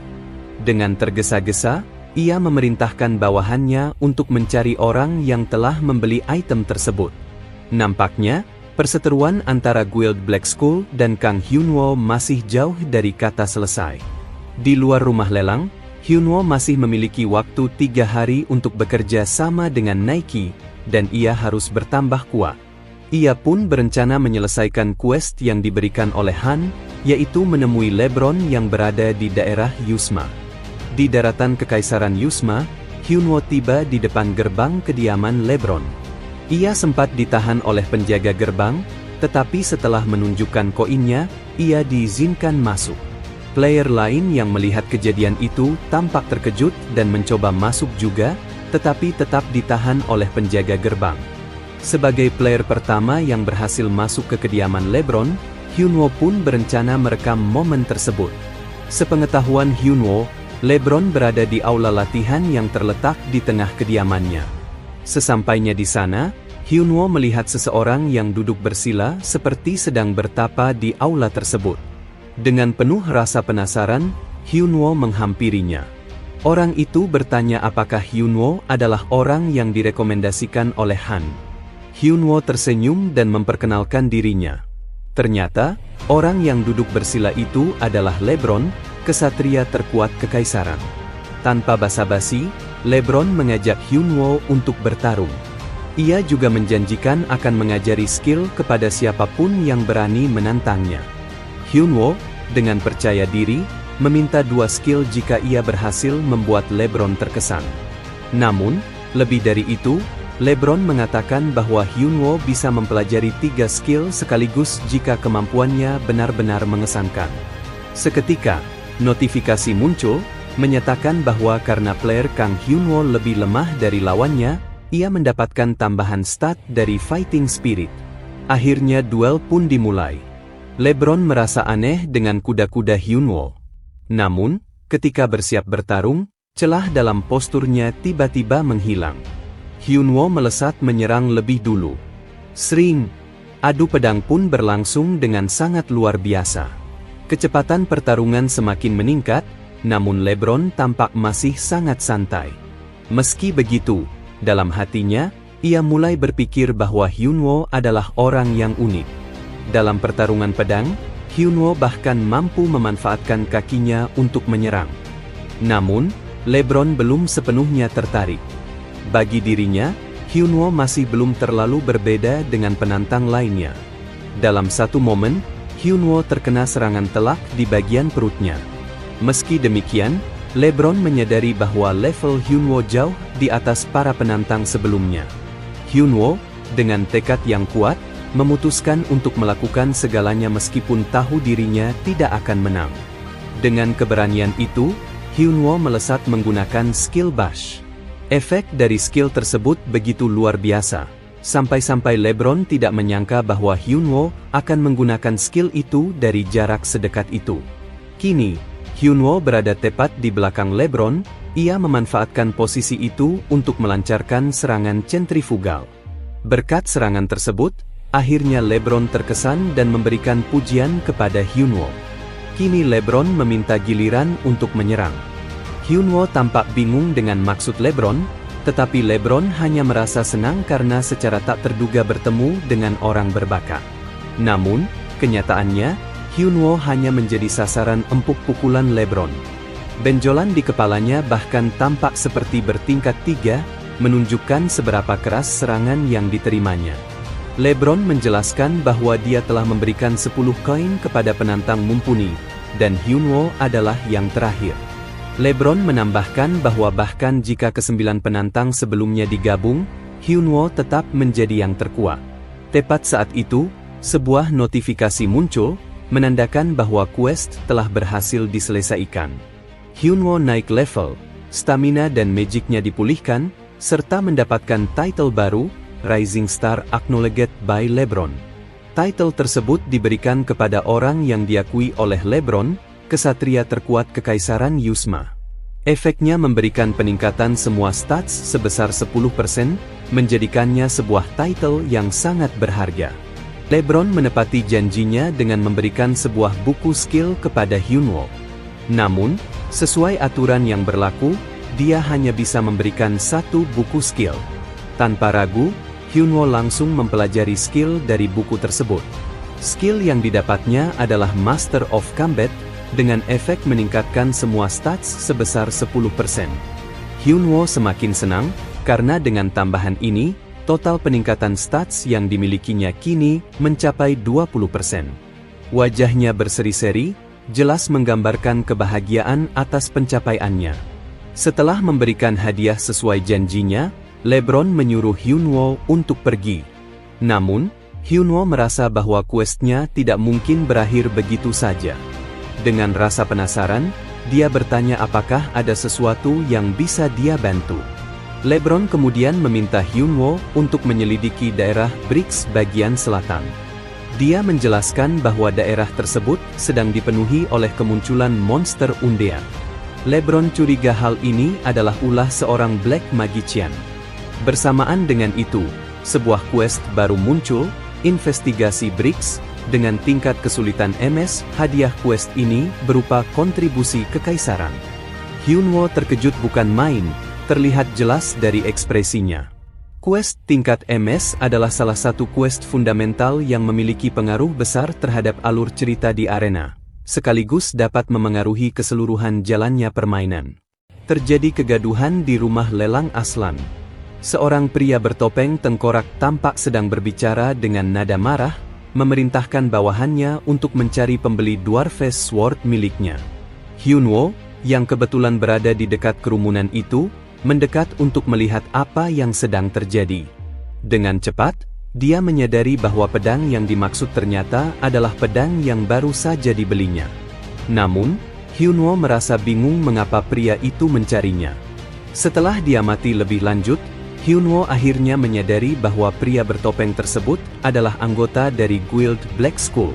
Dengan tergesa-gesa, ia memerintahkan bawahannya untuk mencari orang yang telah membeli item tersebut. Nampaknya, perseteruan antara Guild Black Skull dan Kang Hyunwoo masih jauh dari kata selesai. Di luar rumah lelang, Hyunwoo masih memiliki waktu 3 hari untuk bekerja sama dengan Nike, dan ia harus bertambah kuat. Ia pun berencana menyelesaikan quest yang diberikan oleh Han, yaitu menemui LeBron yang berada di daerah Yusma. Di daratan Kekaisaran Yusma, Hyunwoo tiba di depan gerbang kediaman LeBron. Ia sempat ditahan oleh penjaga gerbang, tetapi setelah menunjukkan koinnya, ia diizinkan masuk. Player lain yang melihat kejadian itu tampak terkejut dan mencoba masuk juga, tetapi tetap ditahan oleh penjaga gerbang. Sebagai player pertama yang berhasil masuk ke kediaman LeBron, Hyunwoo pun berencana merekam momen tersebut. Sepengetahuan Hyunwoo, LeBron berada di aula latihan yang terletak di tengah kediamannya. Sesampainya di sana, Hyunwoo melihat seseorang yang duduk bersila seperti sedang bertapa di aula tersebut. Dengan penuh rasa penasaran, Hyunwoo menghampirinya. Orang itu bertanya apakah Hyunwoo adalah orang yang direkomendasikan oleh Han. Hyunwoo tersenyum dan memperkenalkan dirinya. Ternyata, orang yang duduk bersila itu adalah LeBron, kesatria terkuat kekaisaran. Tanpa basa-basi, LeBron mengajak Hyunwoo untuk bertarung. Ia juga menjanjikan akan mengajari skill kepada siapapun yang berani menantangnya. Hyunwoo, dengan percaya diri, meminta 2 skill jika ia berhasil membuat LeBron terkesan. Namun, lebih dari itu, LeBron mengatakan bahwa Hyunwoo bisa mempelajari 3 skill sekaligus jika kemampuannya benar-benar mengesankan. Seketika, notifikasi muncul, menyatakan bahwa karena player Kang Hyunwoo lebih lemah dari lawannya, ia mendapatkan tambahan stat dari Fighting Spirit. Akhirnya duel pun dimulai. LeBron merasa aneh dengan kuda-kuda Hyunwoo. Namun, ketika bersiap bertarung, celah dalam posturnya tiba-tiba menghilang. Hyunwoo melesat menyerang lebih dulu. Sring! Adu pedang pun berlangsung dengan sangat luar biasa. Kecepatan pertarungan semakin meningkat, namun LeBron tampak masih sangat santai. Meski begitu, dalam hatinya, ia mulai berpikir bahwa Hyunwoo adalah orang yang unik. Dalam pertarungan pedang, Hyunwoo bahkan mampu memanfaatkan kakinya untuk menyerang. Namun, LeBron belum sepenuhnya tertarik. Bagi dirinya, Hyunwoo masih belum terlalu berbeda dengan penantang lainnya. Dalam satu momen, Hyunwoo terkena serangan telak di bagian perutnya. Meski demikian, LeBron menyadari bahwa level Hyunwoo jauh di atas para penantang sebelumnya. Hyunwoo, dengan tekad yang kuat, memutuskan untuk melakukan segalanya meskipun tahu dirinya tidak akan menang. Dengan keberanian itu, Hyunwoo melesat menggunakan skill bash. Efek dari skill tersebut begitu luar biasa, sampai-sampai LeBron tidak menyangka bahwa Hyunwoo akan menggunakan skill itu dari jarak sedekat itu. Kini, Hyunwoo berada tepat di belakang LeBron, ia memanfaatkan posisi itu untuk melancarkan serangan sentrifugal. Berkat serangan tersebut, akhirnya LeBron terkesan dan memberikan pujian kepada Hyunwoo. Kini LeBron meminta giliran untuk menyerang. Hyunwoo tampak bingung dengan maksud LeBron, tetapi LeBron hanya merasa senang karena secara tak terduga bertemu dengan orang berbakat. Namun, kenyataannya, Hyunwoo hanya menjadi sasaran empuk pukulan LeBron. Benjolan di kepalanya bahkan tampak seperti bertingkat 3, menunjukkan seberapa keras serangan yang diterimanya. LeBron menjelaskan bahwa dia telah memberikan 10 koin kepada penantang mumpuni, dan Hyunwoo adalah yang terakhir. LeBron menambahkan bahwa bahkan jika ke-9 penantang sebelumnya digabung, Hyunwoo tetap menjadi yang terkuat. Tepat saat itu, sebuah notifikasi muncul, menandakan bahwa quest telah berhasil diselesaikan. Hyunwoo naik level, stamina dan magicnya dipulihkan, serta mendapatkan title baru, Rising Star Acknowledged by LeBron. Title tersebut diberikan kepada orang yang diakui oleh LeBron, kesatria terkuat Kekaisaran Yusma. Efeknya memberikan peningkatan semua stats sebesar 10%, menjadikannya sebuah title yang sangat berharga. LeBron menepati janjinya dengan memberikan sebuah buku skill kepada Hyunwoo. Namun, sesuai aturan yang berlaku, dia hanya bisa memberikan satu buku skill. Tanpa ragu, Hyunwoo langsung mempelajari skill dari buku tersebut. Skill yang didapatnya adalah Master of Combat, dengan efek meningkatkan semua stats sebesar 10%. Hyunwoo semakin senang, karena dengan tambahan ini, total peningkatan stats yang dimilikinya kini mencapai 20%. Wajahnya berseri-seri, jelas menggambarkan kebahagiaan atas pencapaiannya. Setelah memberikan hadiah sesuai janjinya, LeBron menyuruh Hyunwoo untuk pergi. Namun, Hyunwoo merasa bahwa questnya tidak mungkin berakhir begitu saja. Dengan rasa penasaran, dia bertanya apakah ada sesuatu yang bisa dia bantu. LeBron kemudian meminta Hyunwoo untuk menyelidiki daerah Briggs bagian selatan. Dia menjelaskan bahwa daerah tersebut sedang dipenuhi oleh kemunculan monster undead. LeBron curiga hal ini adalah ulah seorang Black Magician. Bersamaan dengan itu, sebuah quest baru muncul, Investigasi Briggs, dengan tingkat kesulitan MS. Hadiah quest ini berupa kontribusi kekaisaran. Hyunwoo terkejut bukan main, terlihat jelas dari ekspresinya. Quest tingkat MS adalah salah satu quest fundamental yang memiliki pengaruh besar terhadap alur cerita di arena, sekaligus dapat memengaruhi keseluruhan jalannya permainan. Terjadi kegaduhan di rumah lelang Aslan. Seorang pria bertopeng tengkorak tampak sedang berbicara dengan nada marah, memerintahkan bawahannya untuk mencari pembeli Dwarf's Sword miliknya. Hyunwoo, yang kebetulan berada di dekat kerumunan itu, mendekat untuk melihat apa yang sedang terjadi. Dengan cepat, dia menyadari bahwa pedang yang dimaksud ternyata adalah pedang yang baru saja dibelinya. Namun, Hyunwoo merasa bingung mengapa pria itu mencarinya. Setelah diamati lebih lanjut, Hyunwoo akhirnya menyadari bahwa pria bertopeng tersebut adalah anggota dari Guild Black Skull.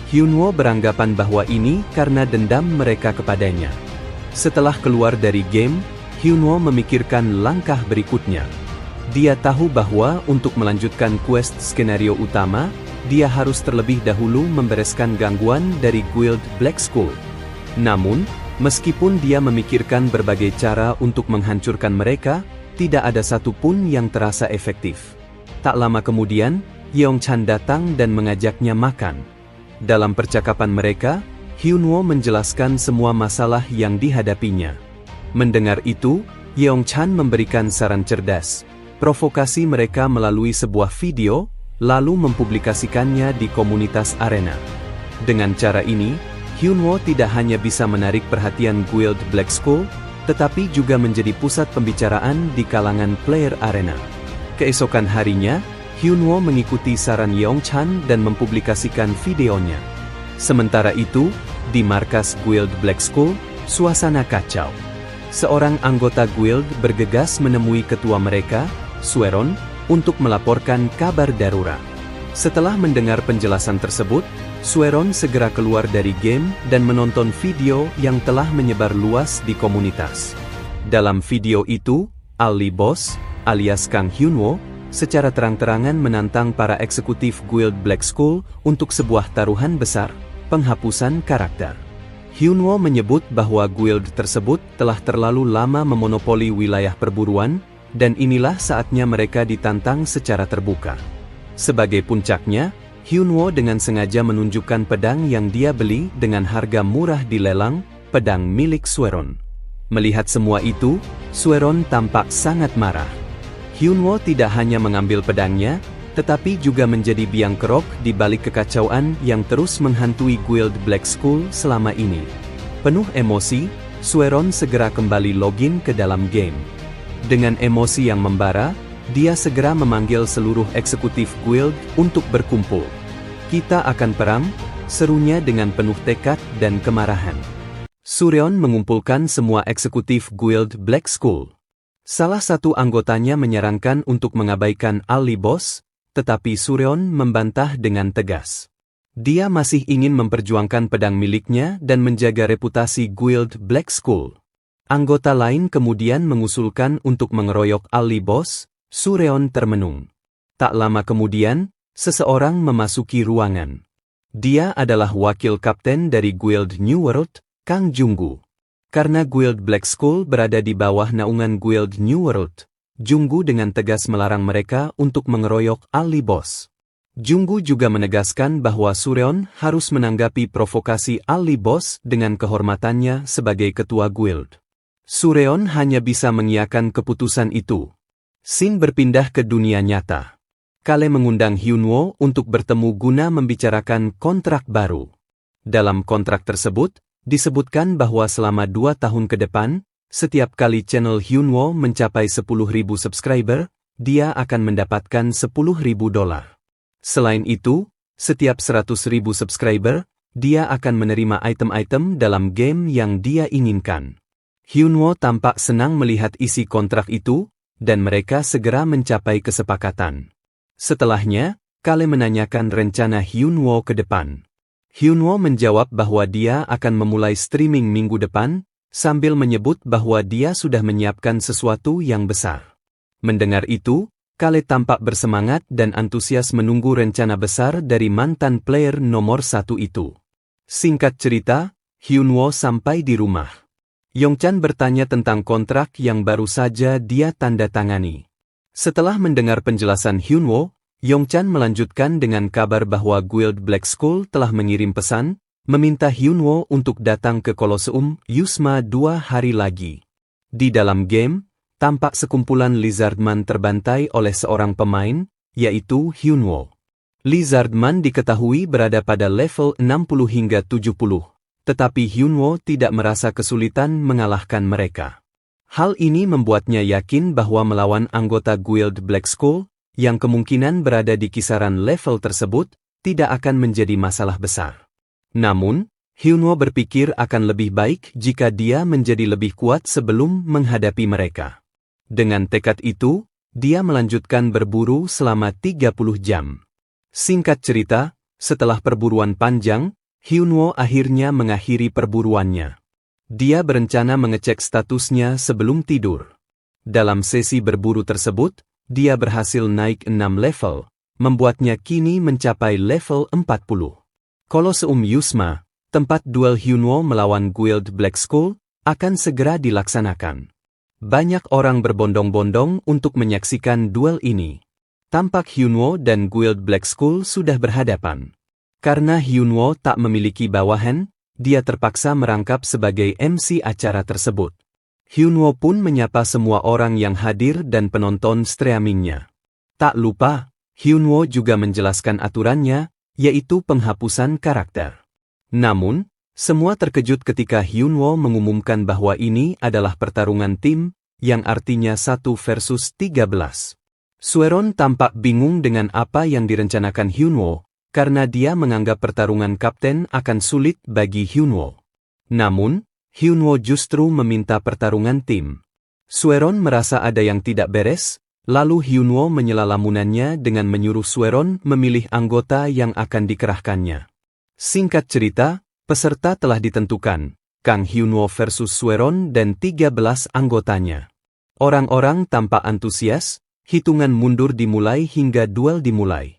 Hyunwoo beranggapan bahwa ini karena dendam mereka kepadanya. Setelah keluar dari game, Hyunwoo memikirkan langkah berikutnya. Dia tahu bahwa untuk melanjutkan quest skenario utama, dia harus terlebih dahulu membereskan gangguan dari Guild Black Skull. Namun, meskipun dia memikirkan berbagai cara untuk menghancurkan mereka, tidak ada satupun yang terasa efektif. Tak lama kemudian, Yeongchan datang dan mengajaknya makan. Dalam percakapan mereka, Hyunwoo menjelaskan semua masalah yang dihadapinya. Mendengar itu, Yeongchan memberikan saran cerdas. Provokasi mereka melalui sebuah video, lalu mempublikasikannya di komunitas arena. Dengan cara ini, Hyunwoo tidak hanya bisa menarik perhatian Guild Black Skull, tetapi juga menjadi pusat pembicaraan di kalangan player arena. Keesokan harinya, Hyunwoo mengikuti saran Yeongchan dan mempublikasikan videonya. Sementara itu, di markas Guild Black Skull, suasana kacau. Seorang anggota guild bergegas menemui ketua mereka, Sueron, untuk melaporkan kabar darurat. Setelah mendengar penjelasan tersebut, Sueron segera keluar dari game dan menonton video yang telah menyebar luas di komunitas. Dalam video itu, Ali Boss, alias Kang Hyunwoo, secara terang-terangan menantang para eksekutif Guild Black Skull untuk sebuah taruhan besar, penghapusan karakter. Hyunwoo menyebut bahwa guild tersebut telah terlalu lama memonopoli wilayah perburuan, dan inilah saatnya mereka ditantang secara terbuka. Sebagai puncaknya, Hyunwoo dengan sengaja menunjukkan pedang yang dia beli dengan harga murah di lelang, pedang milik Sueron. Melihat semua itu, Sueron tampak sangat marah. Hyunwoo tidak hanya mengambil pedangnya, tetapi juga menjadi biang kerok di balik kekacauan yang terus menghantui Guild Black Skull selama ini. Penuh emosi, Sueron segera kembali login ke dalam game. Dengan emosi yang membara, dia segera memanggil seluruh eksekutif guild untuk berkumpul. "Kita akan perang," serunya dengan penuh tekad dan kemarahan. Sureon mengumpulkan semua eksekutif guild Black Skull. Salah satu anggotanya menyarankan untuk mengabaikan Ali Boss, tetapi Sureon membantah dengan tegas. Dia masih ingin memperjuangkan pedang miliknya dan menjaga reputasi guild Black Skull. Anggota lain kemudian mengusulkan untuk mengeroyok Ali Boss. Sureon termenung. Tak lama kemudian, seseorang memasuki ruangan. Dia adalah wakil kapten dari guild New World, Kang Junggu. Karena guild Black Skull berada di bawah naungan guild New World, Junggu dengan tegas melarang mereka untuk mengeroyok Ali Boss. Junggu juga menegaskan bahwa Sureon harus menanggapi provokasi Ali Boss dengan kehormatannya sebagai ketua guild. Sureon hanya bisa mengiyakan keputusan itu. Scene berpindah ke dunia nyata. Kale mengundang Hyunwoo untuk bertemu guna membicarakan kontrak baru. Dalam kontrak tersebut, disebutkan bahwa selama 2 tahun ke depan, setiap kali channel Hyunwoo mencapai 10.000 subscriber, dia akan mendapatkan $10.000. Selain itu, setiap 100.000 subscriber, dia akan menerima item-item dalam game yang dia inginkan. Hyunwoo tampak senang melihat isi kontrak itu, dan mereka segera mencapai kesepakatan. Setelahnya, Kale menanyakan rencana Hyunwoo ke depan. Hyunwoo menjawab bahwa dia akan memulai streaming minggu depan, sambil menyebut bahwa dia sudah menyiapkan sesuatu yang besar. Mendengar itu, Kale tampak bersemangat dan antusias menunggu rencana besar dari mantan player nomor 1 itu. Singkat cerita, Hyunwoo sampai di rumah. Yongchan bertanya tentang kontrak yang baru saja dia tanda tangani. Setelah mendengar penjelasan Hyunwoo, Yongchan melanjutkan dengan kabar bahwa guild Black Skull telah mengirim pesan, meminta Hyunwoo untuk datang ke Colosseum Yusma 2 hari lagi. Di dalam game, tampak sekumpulan Lizardman terbantai oleh seorang pemain, yaitu Hyunwoo. Lizardman diketahui berada pada level 60 hingga 70. Tetapi Hyunwoo tidak merasa kesulitan mengalahkan mereka. Hal ini membuatnya yakin bahwa melawan anggota guild Black Skull, yang kemungkinan berada di kisaran level tersebut, tidak akan menjadi masalah besar. Namun, Hyunwoo berpikir akan lebih baik jika dia menjadi lebih kuat sebelum menghadapi mereka. Dengan tekad itu, dia melanjutkan berburu selama 30 jam. Singkat cerita, setelah perburuan panjang, Hyunwoo akhirnya mengakhiri perburuannya. Dia berencana mengecek statusnya sebelum tidur. Dalam sesi berburu tersebut, dia berhasil naik 6 level, membuatnya kini mencapai level 40. Colosseum Yusma, tempat duel Hyunwoo melawan guild Black Skull, akan segera dilaksanakan. Banyak orang berbondong-bondong untuk menyaksikan duel ini. Tampak Hyunwoo dan guild Black Skull sudah berhadapan. Karena Hyunwoo tak memiliki bawahan, dia terpaksa merangkap sebagai MC acara tersebut. Hyunwoo pun menyapa semua orang yang hadir dan penonton streamingnya. Tak lupa, Hyunwoo juga menjelaskan aturannya, yaitu penghapusan karakter. Namun, semua terkejut ketika Hyunwoo mengumumkan bahwa ini adalah pertarungan tim, yang artinya 1 versus 13. Sueron tampak bingung dengan apa yang direncanakan Hyunwoo, karena dia menganggap pertarungan kapten akan sulit bagi Hyunwoo. Namun, Hyunwoo justru meminta pertarungan tim. Sueron merasa ada yang tidak beres, lalu Hyunwoo menyela lamunannya dengan menyuruh Sueron memilih anggota yang akan dikerahkannya. Singkat cerita, peserta telah ditentukan, Kang Hyunwoo versus Sueron dan 13 anggotanya. Orang-orang tampak antusias, hitungan mundur dimulai hingga duel dimulai.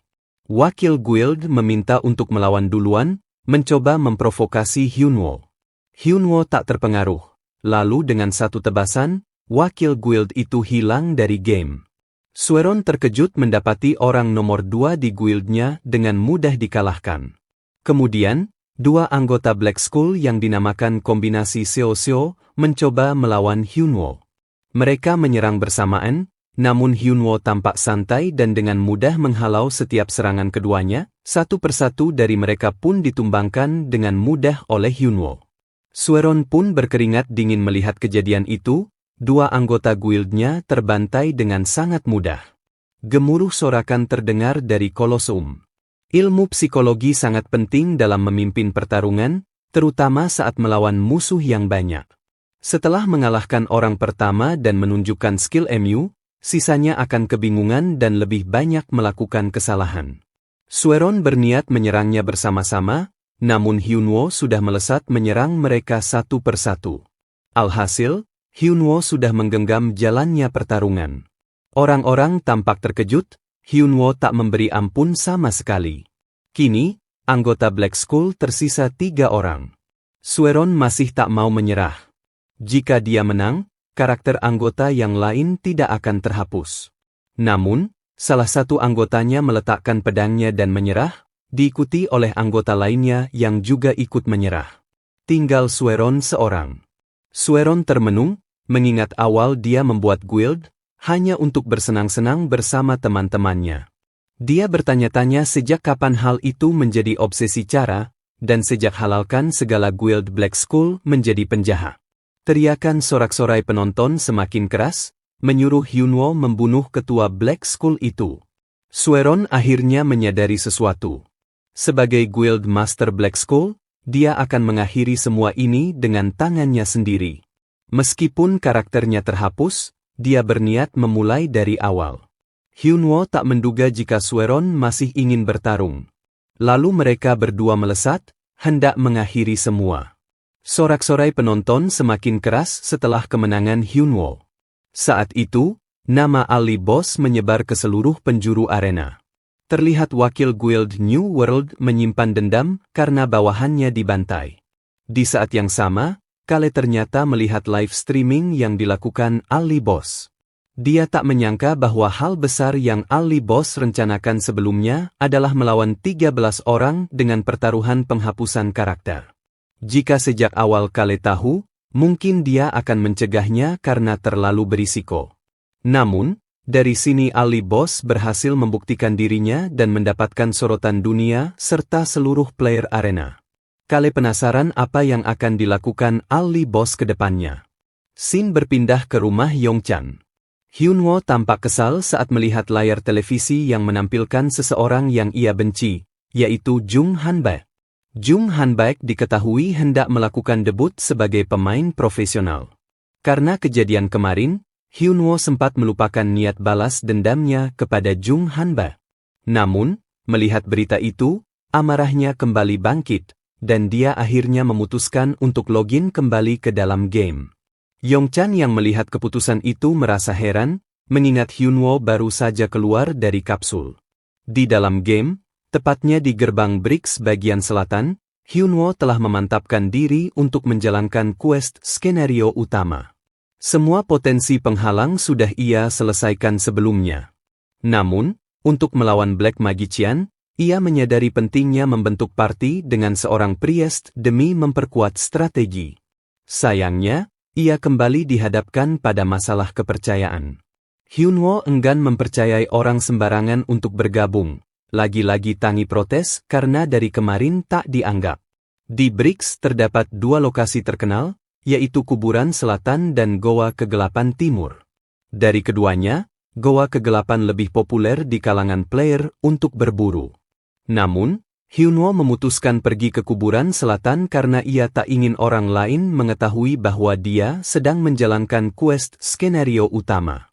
Wakil guild meminta untuk melawan duluan, mencoba memprovokasi Hyunwoo. Hyunwoo tak terpengaruh, lalu dengan satu tebasan, wakil guild itu hilang dari game. Sueron terkejut mendapati orang nomor 2 di guildnya dengan mudah dikalahkan. Kemudian, 2 anggota Black Skull yang dinamakan kombinasi Seo-Seo mencoba melawan Hyunwoo. Mereka menyerang bersamaan, namun Hyunwoo tampak santai dan dengan mudah menghalau setiap serangan keduanya, satu persatu dari mereka pun ditumbangkan dengan mudah oleh Hyunwoo. Sueron pun berkeringat dingin melihat kejadian itu, dua anggota guildnya terbantai dengan sangat mudah. Gemuruh sorakan terdengar dari Koloseum. Ilmu psikologi sangat penting dalam memimpin pertarungan, terutama saat melawan musuh yang banyak. Setelah mengalahkan orang pertama dan menunjukkan skill MU, sisanya akan kebingungan dan lebih banyak melakukan kesalahan. Sueron berniat menyerangnya bersama-sama, namun Hyunwoo sudah melesat menyerang mereka satu persatu. Alhasil, Hyunwoo sudah menggenggam jalannya pertarungan. Orang-orang tampak terkejut, Hyunwoo tak memberi ampun sama sekali. Kini, anggota Black Skull tersisa 3 orang. Sueron masih tak mau menyerah. Jika dia menang, karakter anggota yang lain tidak akan terhapus. Namun, salah satu anggotanya meletakkan pedangnya dan menyerah, diikuti oleh anggota lainnya yang juga ikut menyerah. Tinggal Sueron seorang. Sueron termenung, mengingat awal dia membuat guild, hanya untuk bersenang-senang bersama teman-temannya. Dia bertanya-tanya sejak kapan hal itu menjadi obsesi cara, dan sejak halalkan segala guild Black Skull menjadi penjahat. Teriakan sorak-sorai penonton semakin keras, menyuruh Hyunwoo membunuh ketua Black Skull itu. Sueron akhirnya menyadari sesuatu. Sebagai Guild Master Black Skull, dia akan mengakhiri semua ini dengan tangannya sendiri. Meskipun karakternya terhapus, dia berniat memulai dari awal. Hyunwoo tak menduga jika Sueron masih ingin bertarung. Lalu mereka berdua melesat, hendak mengakhiri semua. Sorak-sorai penonton semakin keras setelah kemenangan Hyunwoo. Saat itu, nama Ali Boss menyebar ke seluruh penjuru arena. Terlihat wakil Guild New World menyimpan dendam karena bawahannya dibantai. Di saat yang sama, Kale ternyata melihat live streaming yang dilakukan Ali Boss. Dia tak menyangka bahwa hal besar yang Ali Boss rencanakan sebelumnya adalah melawan 13 orang dengan pertaruhan penghapusan karakter. Jika sejak awal Kale tahu, mungkin dia akan mencegahnya karena terlalu berisiko. Namun, dari sini Ali Boss berhasil membuktikan dirinya dan mendapatkan sorotan dunia serta seluruh player arena. Kale penasaran apa yang akan dilakukan Ali Boss ke depannya. Scene berpindah ke rumah Yongchan. Hyunwoo tampak kesal saat melihat layar televisi yang menampilkan seseorang yang ia benci, yaitu Jung Hanbaek. Jung Hanbaek diketahui hendak melakukan debut sebagai pemain profesional. Karena kejadian kemarin, Hyunwoo sempat melupakan niat balas dendamnya kepada Jung Hanbaek. Namun, melihat berita itu, amarahnya kembali bangkit, dan dia akhirnya memutuskan untuk login kembali ke dalam game. Yongchan yang melihat keputusan itu merasa heran, mengingat Hyunwoo baru saja keluar dari kapsul. Di dalam game, tepatnya di gerbang Brix bagian selatan, Hyunwoo telah memantapkan diri untuk menjalankan quest skenario utama. Semua potensi penghalang sudah ia selesaikan sebelumnya. Namun, untuk melawan Black Magician, ia menyadari pentingnya membentuk party dengan seorang priest demi memperkuat strategi. Sayangnya, ia kembali dihadapkan pada masalah kepercayaan. Hyunwoo enggan mempercayai orang sembarangan untuk bergabung, lagi-lagi Tangi protes karena dari kemarin tak dianggap. Di Brix terdapat 2 lokasi terkenal, yaitu Kuburan Selatan dan Goa Kegelapan Timur. Dari keduanya, Goa Kegelapan lebih populer di kalangan player untuk berburu. Namun, Hyunwoo memutuskan pergi ke Kuburan Selatan karena ia tak ingin orang lain mengetahui bahwa dia sedang menjalankan quest skenario utama.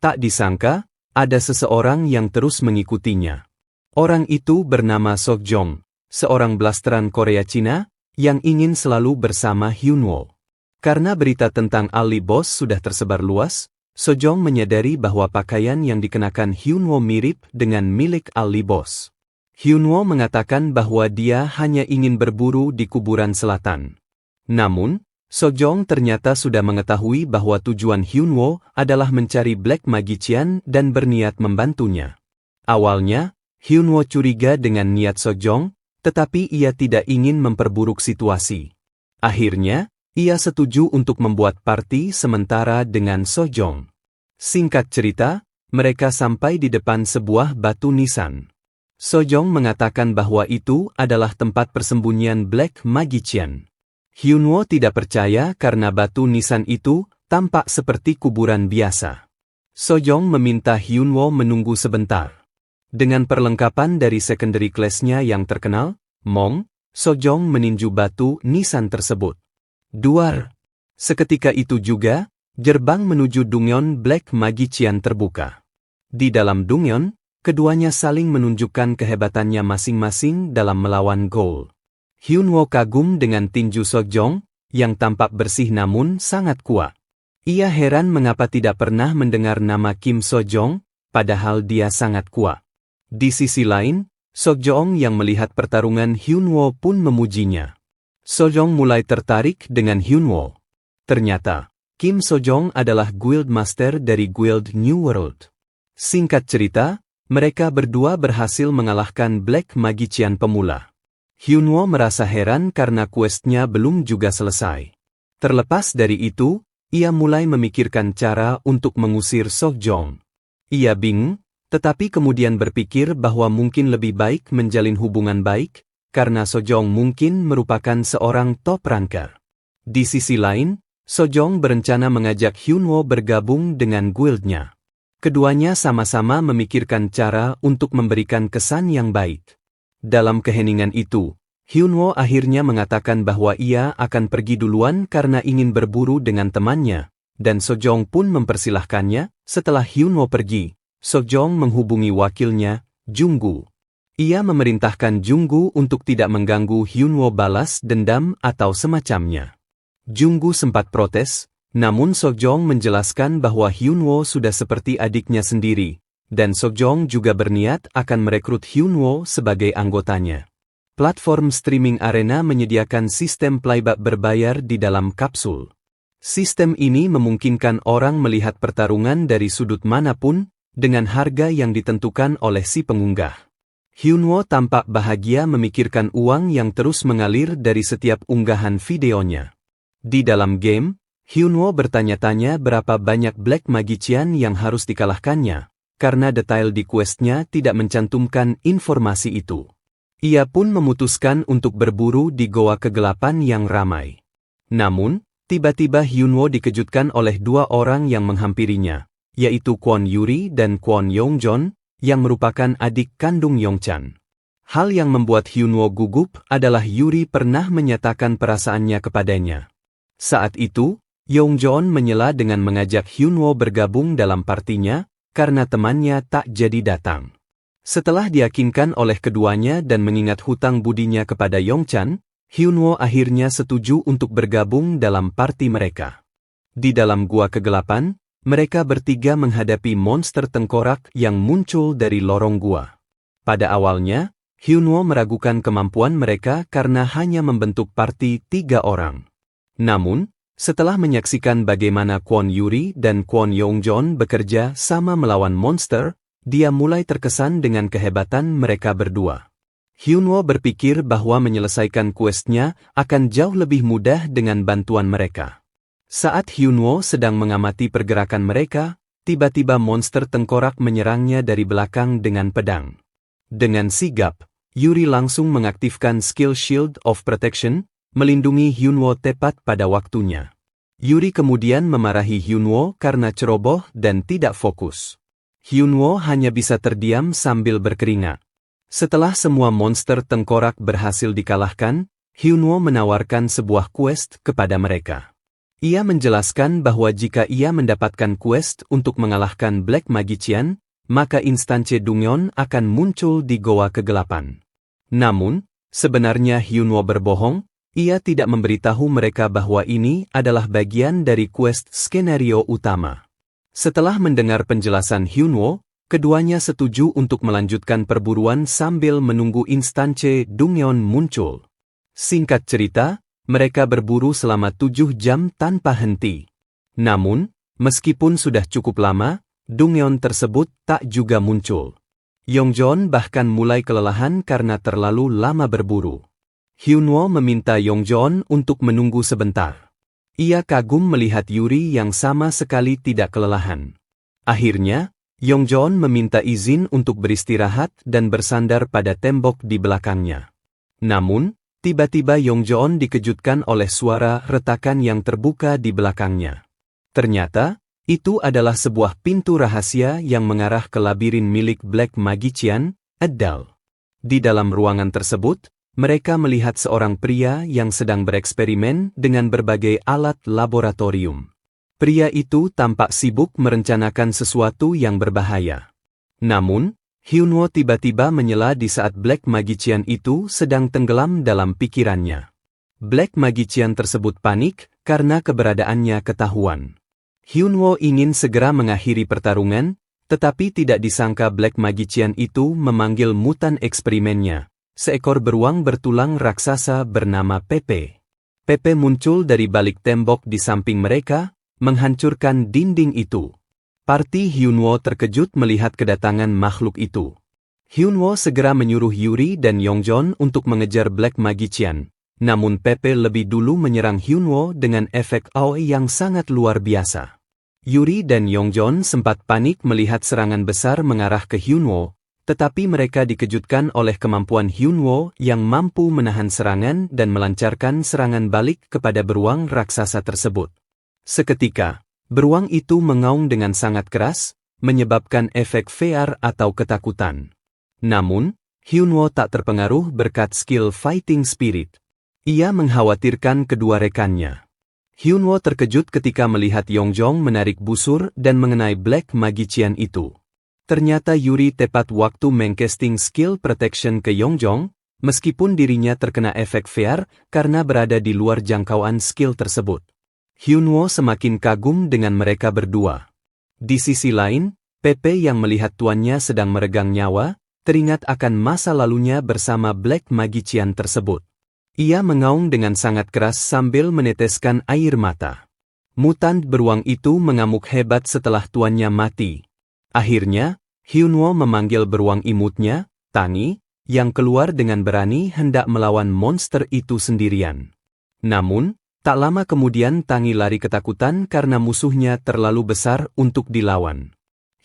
Tak disangka, ada seseorang yang terus mengikutinya. Orang itu bernama Sokjong, seorang blasteran Korea Cina, yang ingin selalu bersama Hyunwoo. Karena berita tentang Ali Boss sudah tersebar luas, Sojong menyadari bahwa pakaian yang dikenakan Hyunwoo mirip dengan milik Ali Boss. Hyunwoo mengatakan bahwa dia hanya ingin berburu di Kuburan Selatan. Namun, Sojong ternyata sudah mengetahui bahwa tujuan Hyunwoo adalah mencari Black Magician dan berniat membantunya. Awalnya, Hyunwoo curiga dengan niat Sojong, tetapi ia tidak ingin memperburuk situasi. Akhirnya, ia setuju untuk membuat party sementara dengan Sojong. Singkat cerita, mereka sampai di depan sebuah batu nisan. Sojong mengatakan bahwa itu adalah tempat persembunyian Black Magician. Hyunwoo tidak percaya karena batu nisan itu tampak seperti kuburan biasa. Sojong meminta Hyunwoo menunggu sebentar. Dengan perlengkapan dari secondary class-nya yang terkenal, Mong, Sojong meninju batu nisan tersebut. Duar. Seketika itu juga, gerbang menuju Dungyeon Black Magician terbuka. Di dalam Dungyeon, keduanya saling menunjukkan kehebatannya masing-masing dalam melawan Ghoul. Hyunwoo kagum dengan tinju Sojong, yang tampak bersih namun sangat kuat. Ia heran mengapa tidak pernah mendengar nama Kim Sojong, padahal dia sangat kuat. Di sisi lain, Sojong yang melihat pertarungan Hyunwoo pun memujinya. Sojong mulai tertarik dengan Hyunwoo. Ternyata, Kim Sojong adalah Guild Master dari Guild New World. Singkat cerita, mereka berdua berhasil mengalahkan Black Magician pemula. Hyunwoo merasa heran karena quest-nya belum juga selesai. Terlepas dari itu, ia mulai memikirkan cara untuk mengusir Sojong. Ia bingung, tetapi kemudian berpikir bahwa mungkin lebih baik menjalin hubungan baik, karena Sojong mungkin merupakan seorang top ranker. Di sisi lain, Sojong berencana mengajak Hyunwoo bergabung dengan guild-nya. Keduanya sama-sama memikirkan cara untuk memberikan kesan yang baik. Dalam keheningan itu, Hyunwoo akhirnya mengatakan bahwa ia akan pergi duluan karena ingin berburu dengan temannya, dan Sojong pun mempersilahkannya. Setelah Hyunwoo pergi, Sojong menghubungi wakilnya, Junggu. Ia memerintahkan Junggu untuk tidak mengganggu Hyunwoo balas dendam atau semacamnya. Junggu sempat protes, namun Sojong menjelaskan bahwa Hyunwoo sudah seperti adiknya sendiri, dan Sojong juga berniat akan merekrut Hyunwoo sebagai anggotanya. Platform streaming Arena menyediakan sistem playback berbayar di dalam kapsul. Sistem ini memungkinkan orang melihat pertarungan dari sudut manapun, dengan harga yang ditentukan oleh si pengunggah. Hyunwoo tampak bahagia memikirkan uang yang terus mengalir dari setiap unggahan videonya. Di dalam game, Hyunwoo bertanya-tanya berapa banyak Black Magician yang harus dikalahkannya, karena detail di quest-nya tidak mencantumkan informasi itu. Ia pun memutuskan untuk berburu di goa kegelapan yang ramai. Namun, tiba-tiba Hyunwoo dikejutkan oleh dua orang yang menghampirinya, yaitu Kwon Yuri dan Kwon Yongjon, yang merupakan adik kandung Yongchan. Hal yang membuat Hyunwoo gugup adalah Yuri pernah menyatakan perasaannya kepadanya. Saat itu, Yongjon menyela dengan mengajak Hyunwoo bergabung dalam partinya, karena temannya tak jadi datang. Setelah diyakinkan oleh keduanya dan mengingat hutang budinya kepada Yongchan, Hyunwoo akhirnya setuju untuk bergabung dalam parti mereka. Di dalam gua kegelapan, mereka bertiga menghadapi monster tengkorak yang muncul dari lorong gua. Pada awalnya, Hyunwoo meragukan kemampuan mereka karena hanya membentuk parti 3 orang. Namun, setelah menyaksikan bagaimana Kwon Yuri dan Kwon Yongjon bekerja sama melawan monster, dia mulai terkesan dengan kehebatan mereka berdua. Hyunwoo berpikir bahwa menyelesaikan quest-nya akan jauh lebih mudah dengan bantuan mereka. Saat Hyunwoo sedang mengamati pergerakan mereka, tiba-tiba monster tengkorak menyerangnya dari belakang dengan pedang. Dengan sigap, Yuri langsung mengaktifkan skill Shield of Protection, melindungi Hyunwoo tepat pada waktunya. Yuri kemudian memarahi Hyunwoo karena ceroboh dan tidak fokus. Hyunwoo hanya bisa terdiam sambil berkeringat. Setelah semua monster tengkorak berhasil dikalahkan, Hyunwoo menawarkan sebuah quest kepada mereka. Ia menjelaskan bahwa jika ia mendapatkan quest untuk mengalahkan Black Magician, maka instance Dungyeon akan muncul di goa kegelapan. Namun, sebenarnya Hyunwoo berbohong. Ia tidak memberitahu mereka bahwa ini adalah bagian dari quest skenario utama. Setelah mendengar penjelasan Hyunwoo, keduanya setuju untuk melanjutkan perburuan sambil menunggu instance Dungyeon muncul. Singkat cerita, mereka berburu selama 7 jam tanpa henti. Namun, meskipun sudah cukup lama, Dungyeon tersebut tak juga muncul. Yongjon bahkan mulai kelelahan karena terlalu lama berburu. Hyunwoo meminta Yongjon untuk menunggu sebentar. Ia kagum melihat Yuri yang sama sekali tidak kelelahan. Akhirnya, Yongjon meminta izin untuk beristirahat dan bersandar pada tembok di belakangnya. Namun, Tiba-tiba Yongjoon dikejutkan oleh suara retakan yang terbuka di belakangnya. Ternyata, itu adalah sebuah pintu rahasia yang mengarah ke labirin milik Black Magician, Adele. Di dalam ruangan tersebut, mereka melihat seorang pria yang sedang bereksperimen dengan berbagai alat laboratorium. Pria itu tampak sibuk merencanakan sesuatu yang berbahaya. Namun, Hyunwoo tiba-tiba menyela di saat Black Magician itu sedang tenggelam dalam pikirannya. Black Magician tersebut panik karena keberadaannya ketahuan. Hyunwoo ingin segera mengakhiri pertarungan, tetapi tidak disangka Black Magician itu memanggil mutan eksperimennya, seekor beruang bertulang raksasa bernama Pepe. Pepe muncul dari balik tembok di samping mereka, menghancurkan dinding itu. Parti Hyunwoo terkejut melihat kedatangan makhluk itu. Hyunwoo segera menyuruh Yuri dan Yongjoon untuk mengejar Black Magician, namun Pepe lebih dulu menyerang Hyunwoo dengan efek AOE yang sangat luar biasa. Yuri dan Yongjoon sempat panik melihat serangan besar mengarah ke Hyunwoo, tetapi mereka dikejutkan oleh kemampuan Hyunwoo yang mampu menahan serangan dan melancarkan serangan balik kepada beruang raksasa tersebut. Seketika, beruang itu mengaung dengan sangat keras, menyebabkan efek VR atau ketakutan. Namun, Hyunwoo tak terpengaruh berkat skill fighting spirit. Ia mengkhawatirkan kedua rekannya. Hyunwoo terkejut ketika melihat Yongjoon menarik busur dan mengenai Black Magician itu. Ternyata Yuri tepat waktu mengcasting skill protection ke Yongjoon, meskipun dirinya terkena efek VR karena berada di luar jangkauan skill tersebut. Hyunwoo semakin kagum dengan mereka berdua. Di sisi lain, Pepe yang melihat tuannya sedang meregang nyawa, teringat akan masa lalunya bersama Black Magician tersebut. Ia mengaung dengan sangat keras sambil meneteskan air mata. Mutan beruang itu mengamuk hebat setelah tuannya mati. Akhirnya, Hyunwoo memanggil beruang imutnya, Tangi, yang keluar dengan berani hendak melawan monster itu sendirian. Namun, tak lama kemudian Tangi lari ketakutan karena musuhnya terlalu besar untuk dilawan.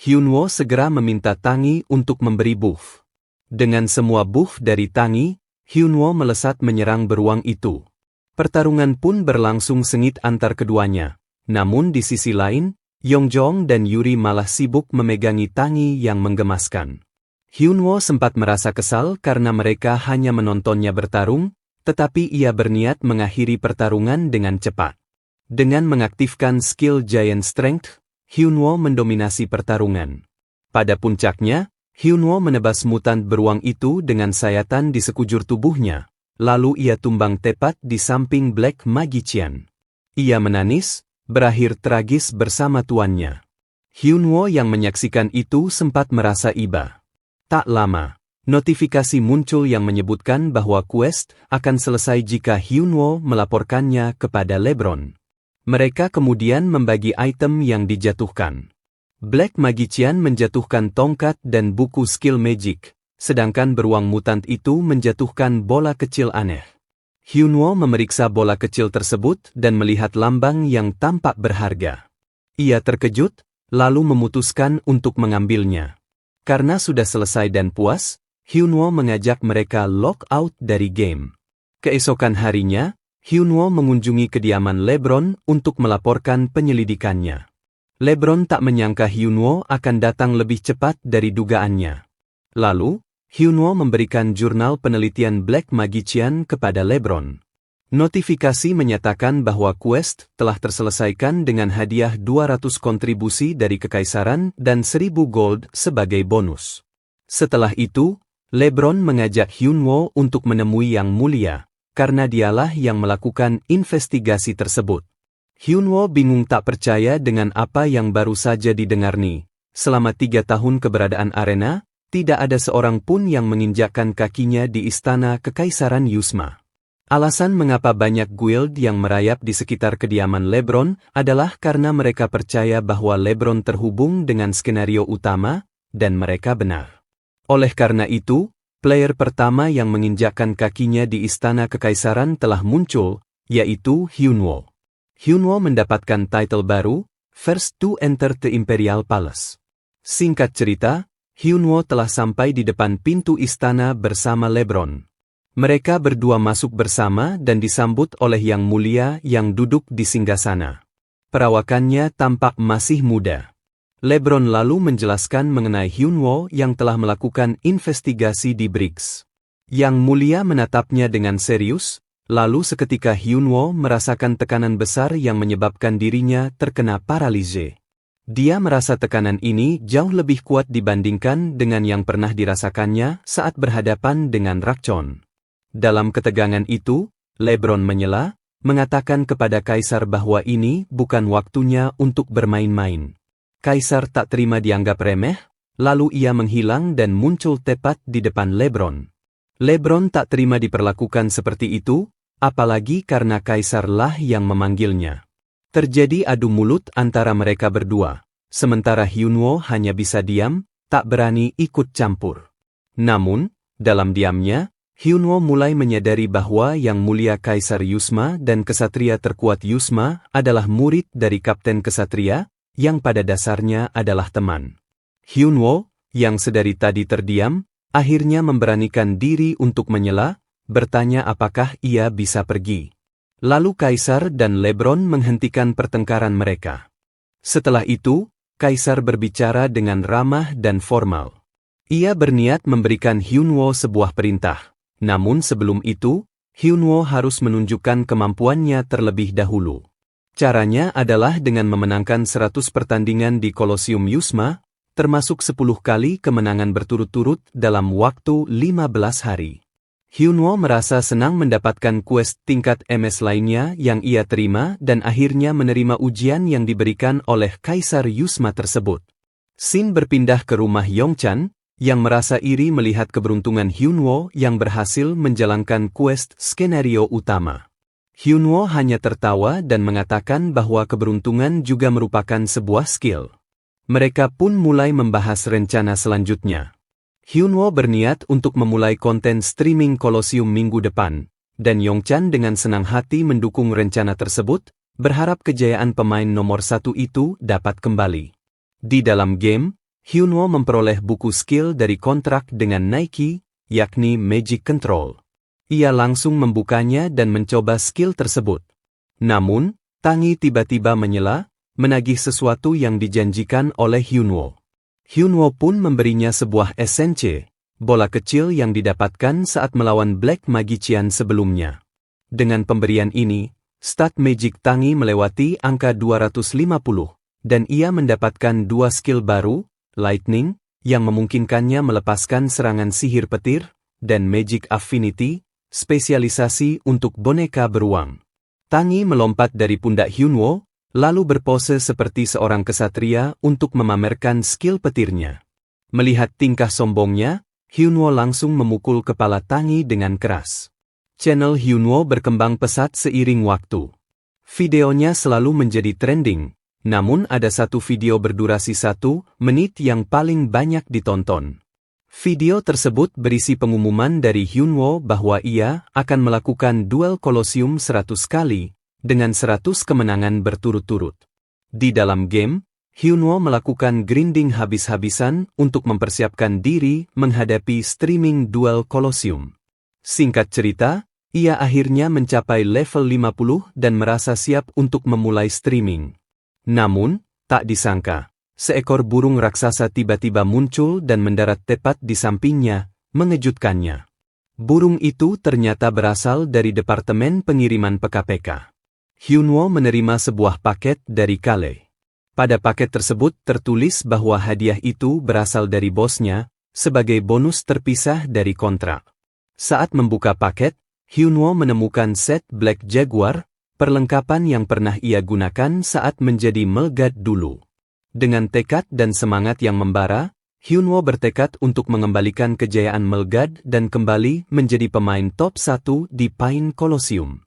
Hyunwoo segera meminta Tangi untuk memberi buff. Dengan semua buff dari Tangi, Hyunwoo melesat menyerang beruang itu. Pertarungan pun berlangsung sengit antar keduanya. Namun di sisi lain, Yongjoon dan Yuri malah sibuk memegangi Tangi yang menggemaskan. Hyunwoo sempat merasa kesal karena mereka hanya menontonnya bertarung, tetapi ia berniat mengakhiri pertarungan dengan cepat. Dengan mengaktifkan skill Giant Strength, Hyunwoo mendominasi pertarungan. Pada puncaknya, Hyunwoo menebas mutan beruang itu dengan sayatan di sekujur tubuhnya, lalu ia tumbang tepat di samping Black Magician. Ia menangis, berakhir tragis bersama tuannya. Hyunwoo yang menyaksikan itu sempat merasa iba. Tak lama, notifikasi muncul yang menyebutkan bahwa quest akan selesai jika Hyunwoo melaporkannya kepada LeBron. Mereka kemudian membagi item yang dijatuhkan. Black Magician menjatuhkan tongkat dan buku skill magic, sedangkan beruang mutant itu menjatuhkan bola kecil aneh. Hyunwoo memeriksa bola kecil tersebut dan melihat lambang yang tampak berharga. Ia terkejut, lalu memutuskan untuk mengambilnya. Karena sudah selesai dan puas, Hyunwoo mengajak mereka log out dari game. Keesokan harinya, Hyunwoo mengunjungi kediaman LeBron untuk melaporkan penyelidikannya. LeBron tak menyangka Hyunwoo akan datang lebih cepat dari dugaannya. Lalu, Hyunwoo memberikan jurnal penelitian Black Magician kepada LeBron. Notifikasi menyatakan bahwa quest telah terselesaikan dengan hadiah 200 kontribusi dari Kekaisaran dan 1000 gold sebagai bonus. Setelah itu, LeBron mengajak Hyunwoo untuk menemui Yang Mulia, karena dialah yang melakukan investigasi tersebut. Hyunwoo bingung tak percaya dengan apa yang baru saja didengarnya. Selama 3 tahun keberadaan arena, tidak ada seorang pun yang menginjakkan kakinya di istana Kekaisaran Yusma. Alasan mengapa banyak guild yang merayap di sekitar kediaman LeBron adalah karena mereka percaya bahwa LeBron terhubung dengan skenario utama, dan mereka benar. Oleh karena itu, player pertama yang menginjakkan kakinya di istana Kekaisaran telah muncul, yaitu Hyunwoo. Hyunwoo mendapatkan title baru, First to Enter the Imperial Palace. Singkat cerita, Hyunwoo telah sampai di depan pintu istana bersama LeBron. Mereka berdua masuk bersama dan disambut oleh Yang Mulia yang duduk di singgasana. Perawakannya tampak masih muda. LeBron lalu menjelaskan mengenai Hyunwoo yang telah melakukan investigasi di BRICS. Yang Mulia menatapnya dengan serius, lalu seketika Hyunwoo merasakan tekanan besar yang menyebabkan dirinya terkena paralise. Dia merasa tekanan ini jauh lebih kuat dibandingkan dengan yang pernah dirasakannya saat berhadapan dengan Rakchon. Dalam ketegangan itu, LeBron menyela, mengatakan kepada Kaisar bahwa ini bukan waktunya untuk bermain-main. Kaisar tak terima dianggap remeh, lalu ia menghilang dan muncul tepat di depan LeBron. LeBron tak terima diperlakukan seperti itu, apalagi karena Kaisar lah yang memanggilnya. Terjadi adu mulut antara mereka berdua, sementara Hyunwoo hanya bisa diam, tak berani ikut campur. Namun, dalam diamnya, Hyunwoo mulai menyadari bahwa Yang Mulia Kaisar Yusma dan kesatria terkuat Yusma adalah murid dari Kapten Kesatria, yang pada dasarnya adalah teman. Hyunwoo, yang sedari tadi terdiam, akhirnya memberanikan diri untuk menyela, bertanya apakah ia bisa pergi. Lalu Kaisar dan LeBron menghentikan pertengkaran mereka. Setelah itu, Kaisar berbicara dengan ramah dan formal. Ia berniat memberikan Hyunwoo sebuah perintah. Namun sebelum itu, Hyunwoo harus menunjukkan kemampuannya terlebih dahulu. Caranya adalah dengan memenangkan 100 pertandingan di Kolosium Yusma, termasuk 10 kali kemenangan berturut-turut dalam waktu 15 hari. Hyunwoo merasa senang mendapatkan quest tingkat MS lainnya yang ia terima dan akhirnya menerima ujian yang diberikan oleh Kaisar Yusma tersebut. Shin berpindah ke rumah Yongchan, yang merasa iri melihat keberuntungan Hyunwoo yang berhasil menjalankan quest skenario utama. Hyunwoo hanya tertawa dan mengatakan bahwa keberuntungan juga merupakan sebuah skill. Mereka pun mulai membahas rencana selanjutnya. Hyunwoo berniat untuk memulai konten streaming Kolosium minggu depan, dan Yongchan dengan senang hati mendukung rencana tersebut, berharap kejayaan pemain nomor 1 itu dapat kembali. Di dalam game, Hyunwoo memperoleh buku skill dari kontrak dengan Nike, yakni Magic Control. Ia langsung membukanya dan mencoba skill tersebut. Namun, Tangi tiba-tiba menyela, menagih sesuatu yang dijanjikan oleh Hyunwoo. Hyunwoo pun memberinya sebuah SNC, bola kecil yang didapatkan saat melawan Black Magician sebelumnya. Dengan pemberian ini, stat Magic Tangi melewati angka 250, dan ia mendapatkan 2 skill baru, Lightning, yang memungkinkannya melepaskan serangan sihir petir, dan Magic Affinity, spesialisasi untuk boneka beruang. Tangi melompat dari pundak Hyunwoo, lalu berpose seperti seorang kesatria untuk memamerkan skill petirnya. Melihat tingkah sombongnya, Hyunwoo langsung memukul kepala Tangi dengan keras. Channel Hyunwoo berkembang pesat seiring waktu. Videonya selalu menjadi trending. Namun ada satu video berdurasi 1 menit yang paling banyak ditonton. Video tersebut berisi pengumuman dari Hyunwoo bahwa ia akan melakukan duel Kolosium 100 kali, dengan 100 kemenangan berturut-turut. Di dalam game, Hyunwoo melakukan grinding habis-habisan untuk mempersiapkan diri menghadapi streaming duel Kolosium. Singkat cerita, ia akhirnya mencapai level 50 dan merasa siap untuk memulai streaming. Namun, tak disangka, seekor burung raksasa tiba-tiba muncul dan mendarat tepat di sampingnya, mengejutkannya. Burung itu ternyata berasal dari Departemen Pengiriman PKPK. Hyunwoo menerima sebuah paket dari Kale. Pada paket tersebut tertulis bahwa hadiah itu berasal dari bosnya, sebagai bonus terpisah dari kontrak. Saat membuka paket, Hyunwoo menemukan set Black Jaguar, perlengkapan yang pernah ia gunakan saat menjadi Melgad dulu. Dengan tekad dan semangat yang membara, Hyunwoo bertekad untuk mengembalikan kejayaan Melgad dan kembali menjadi pemain top 1 di Pain Kolosium.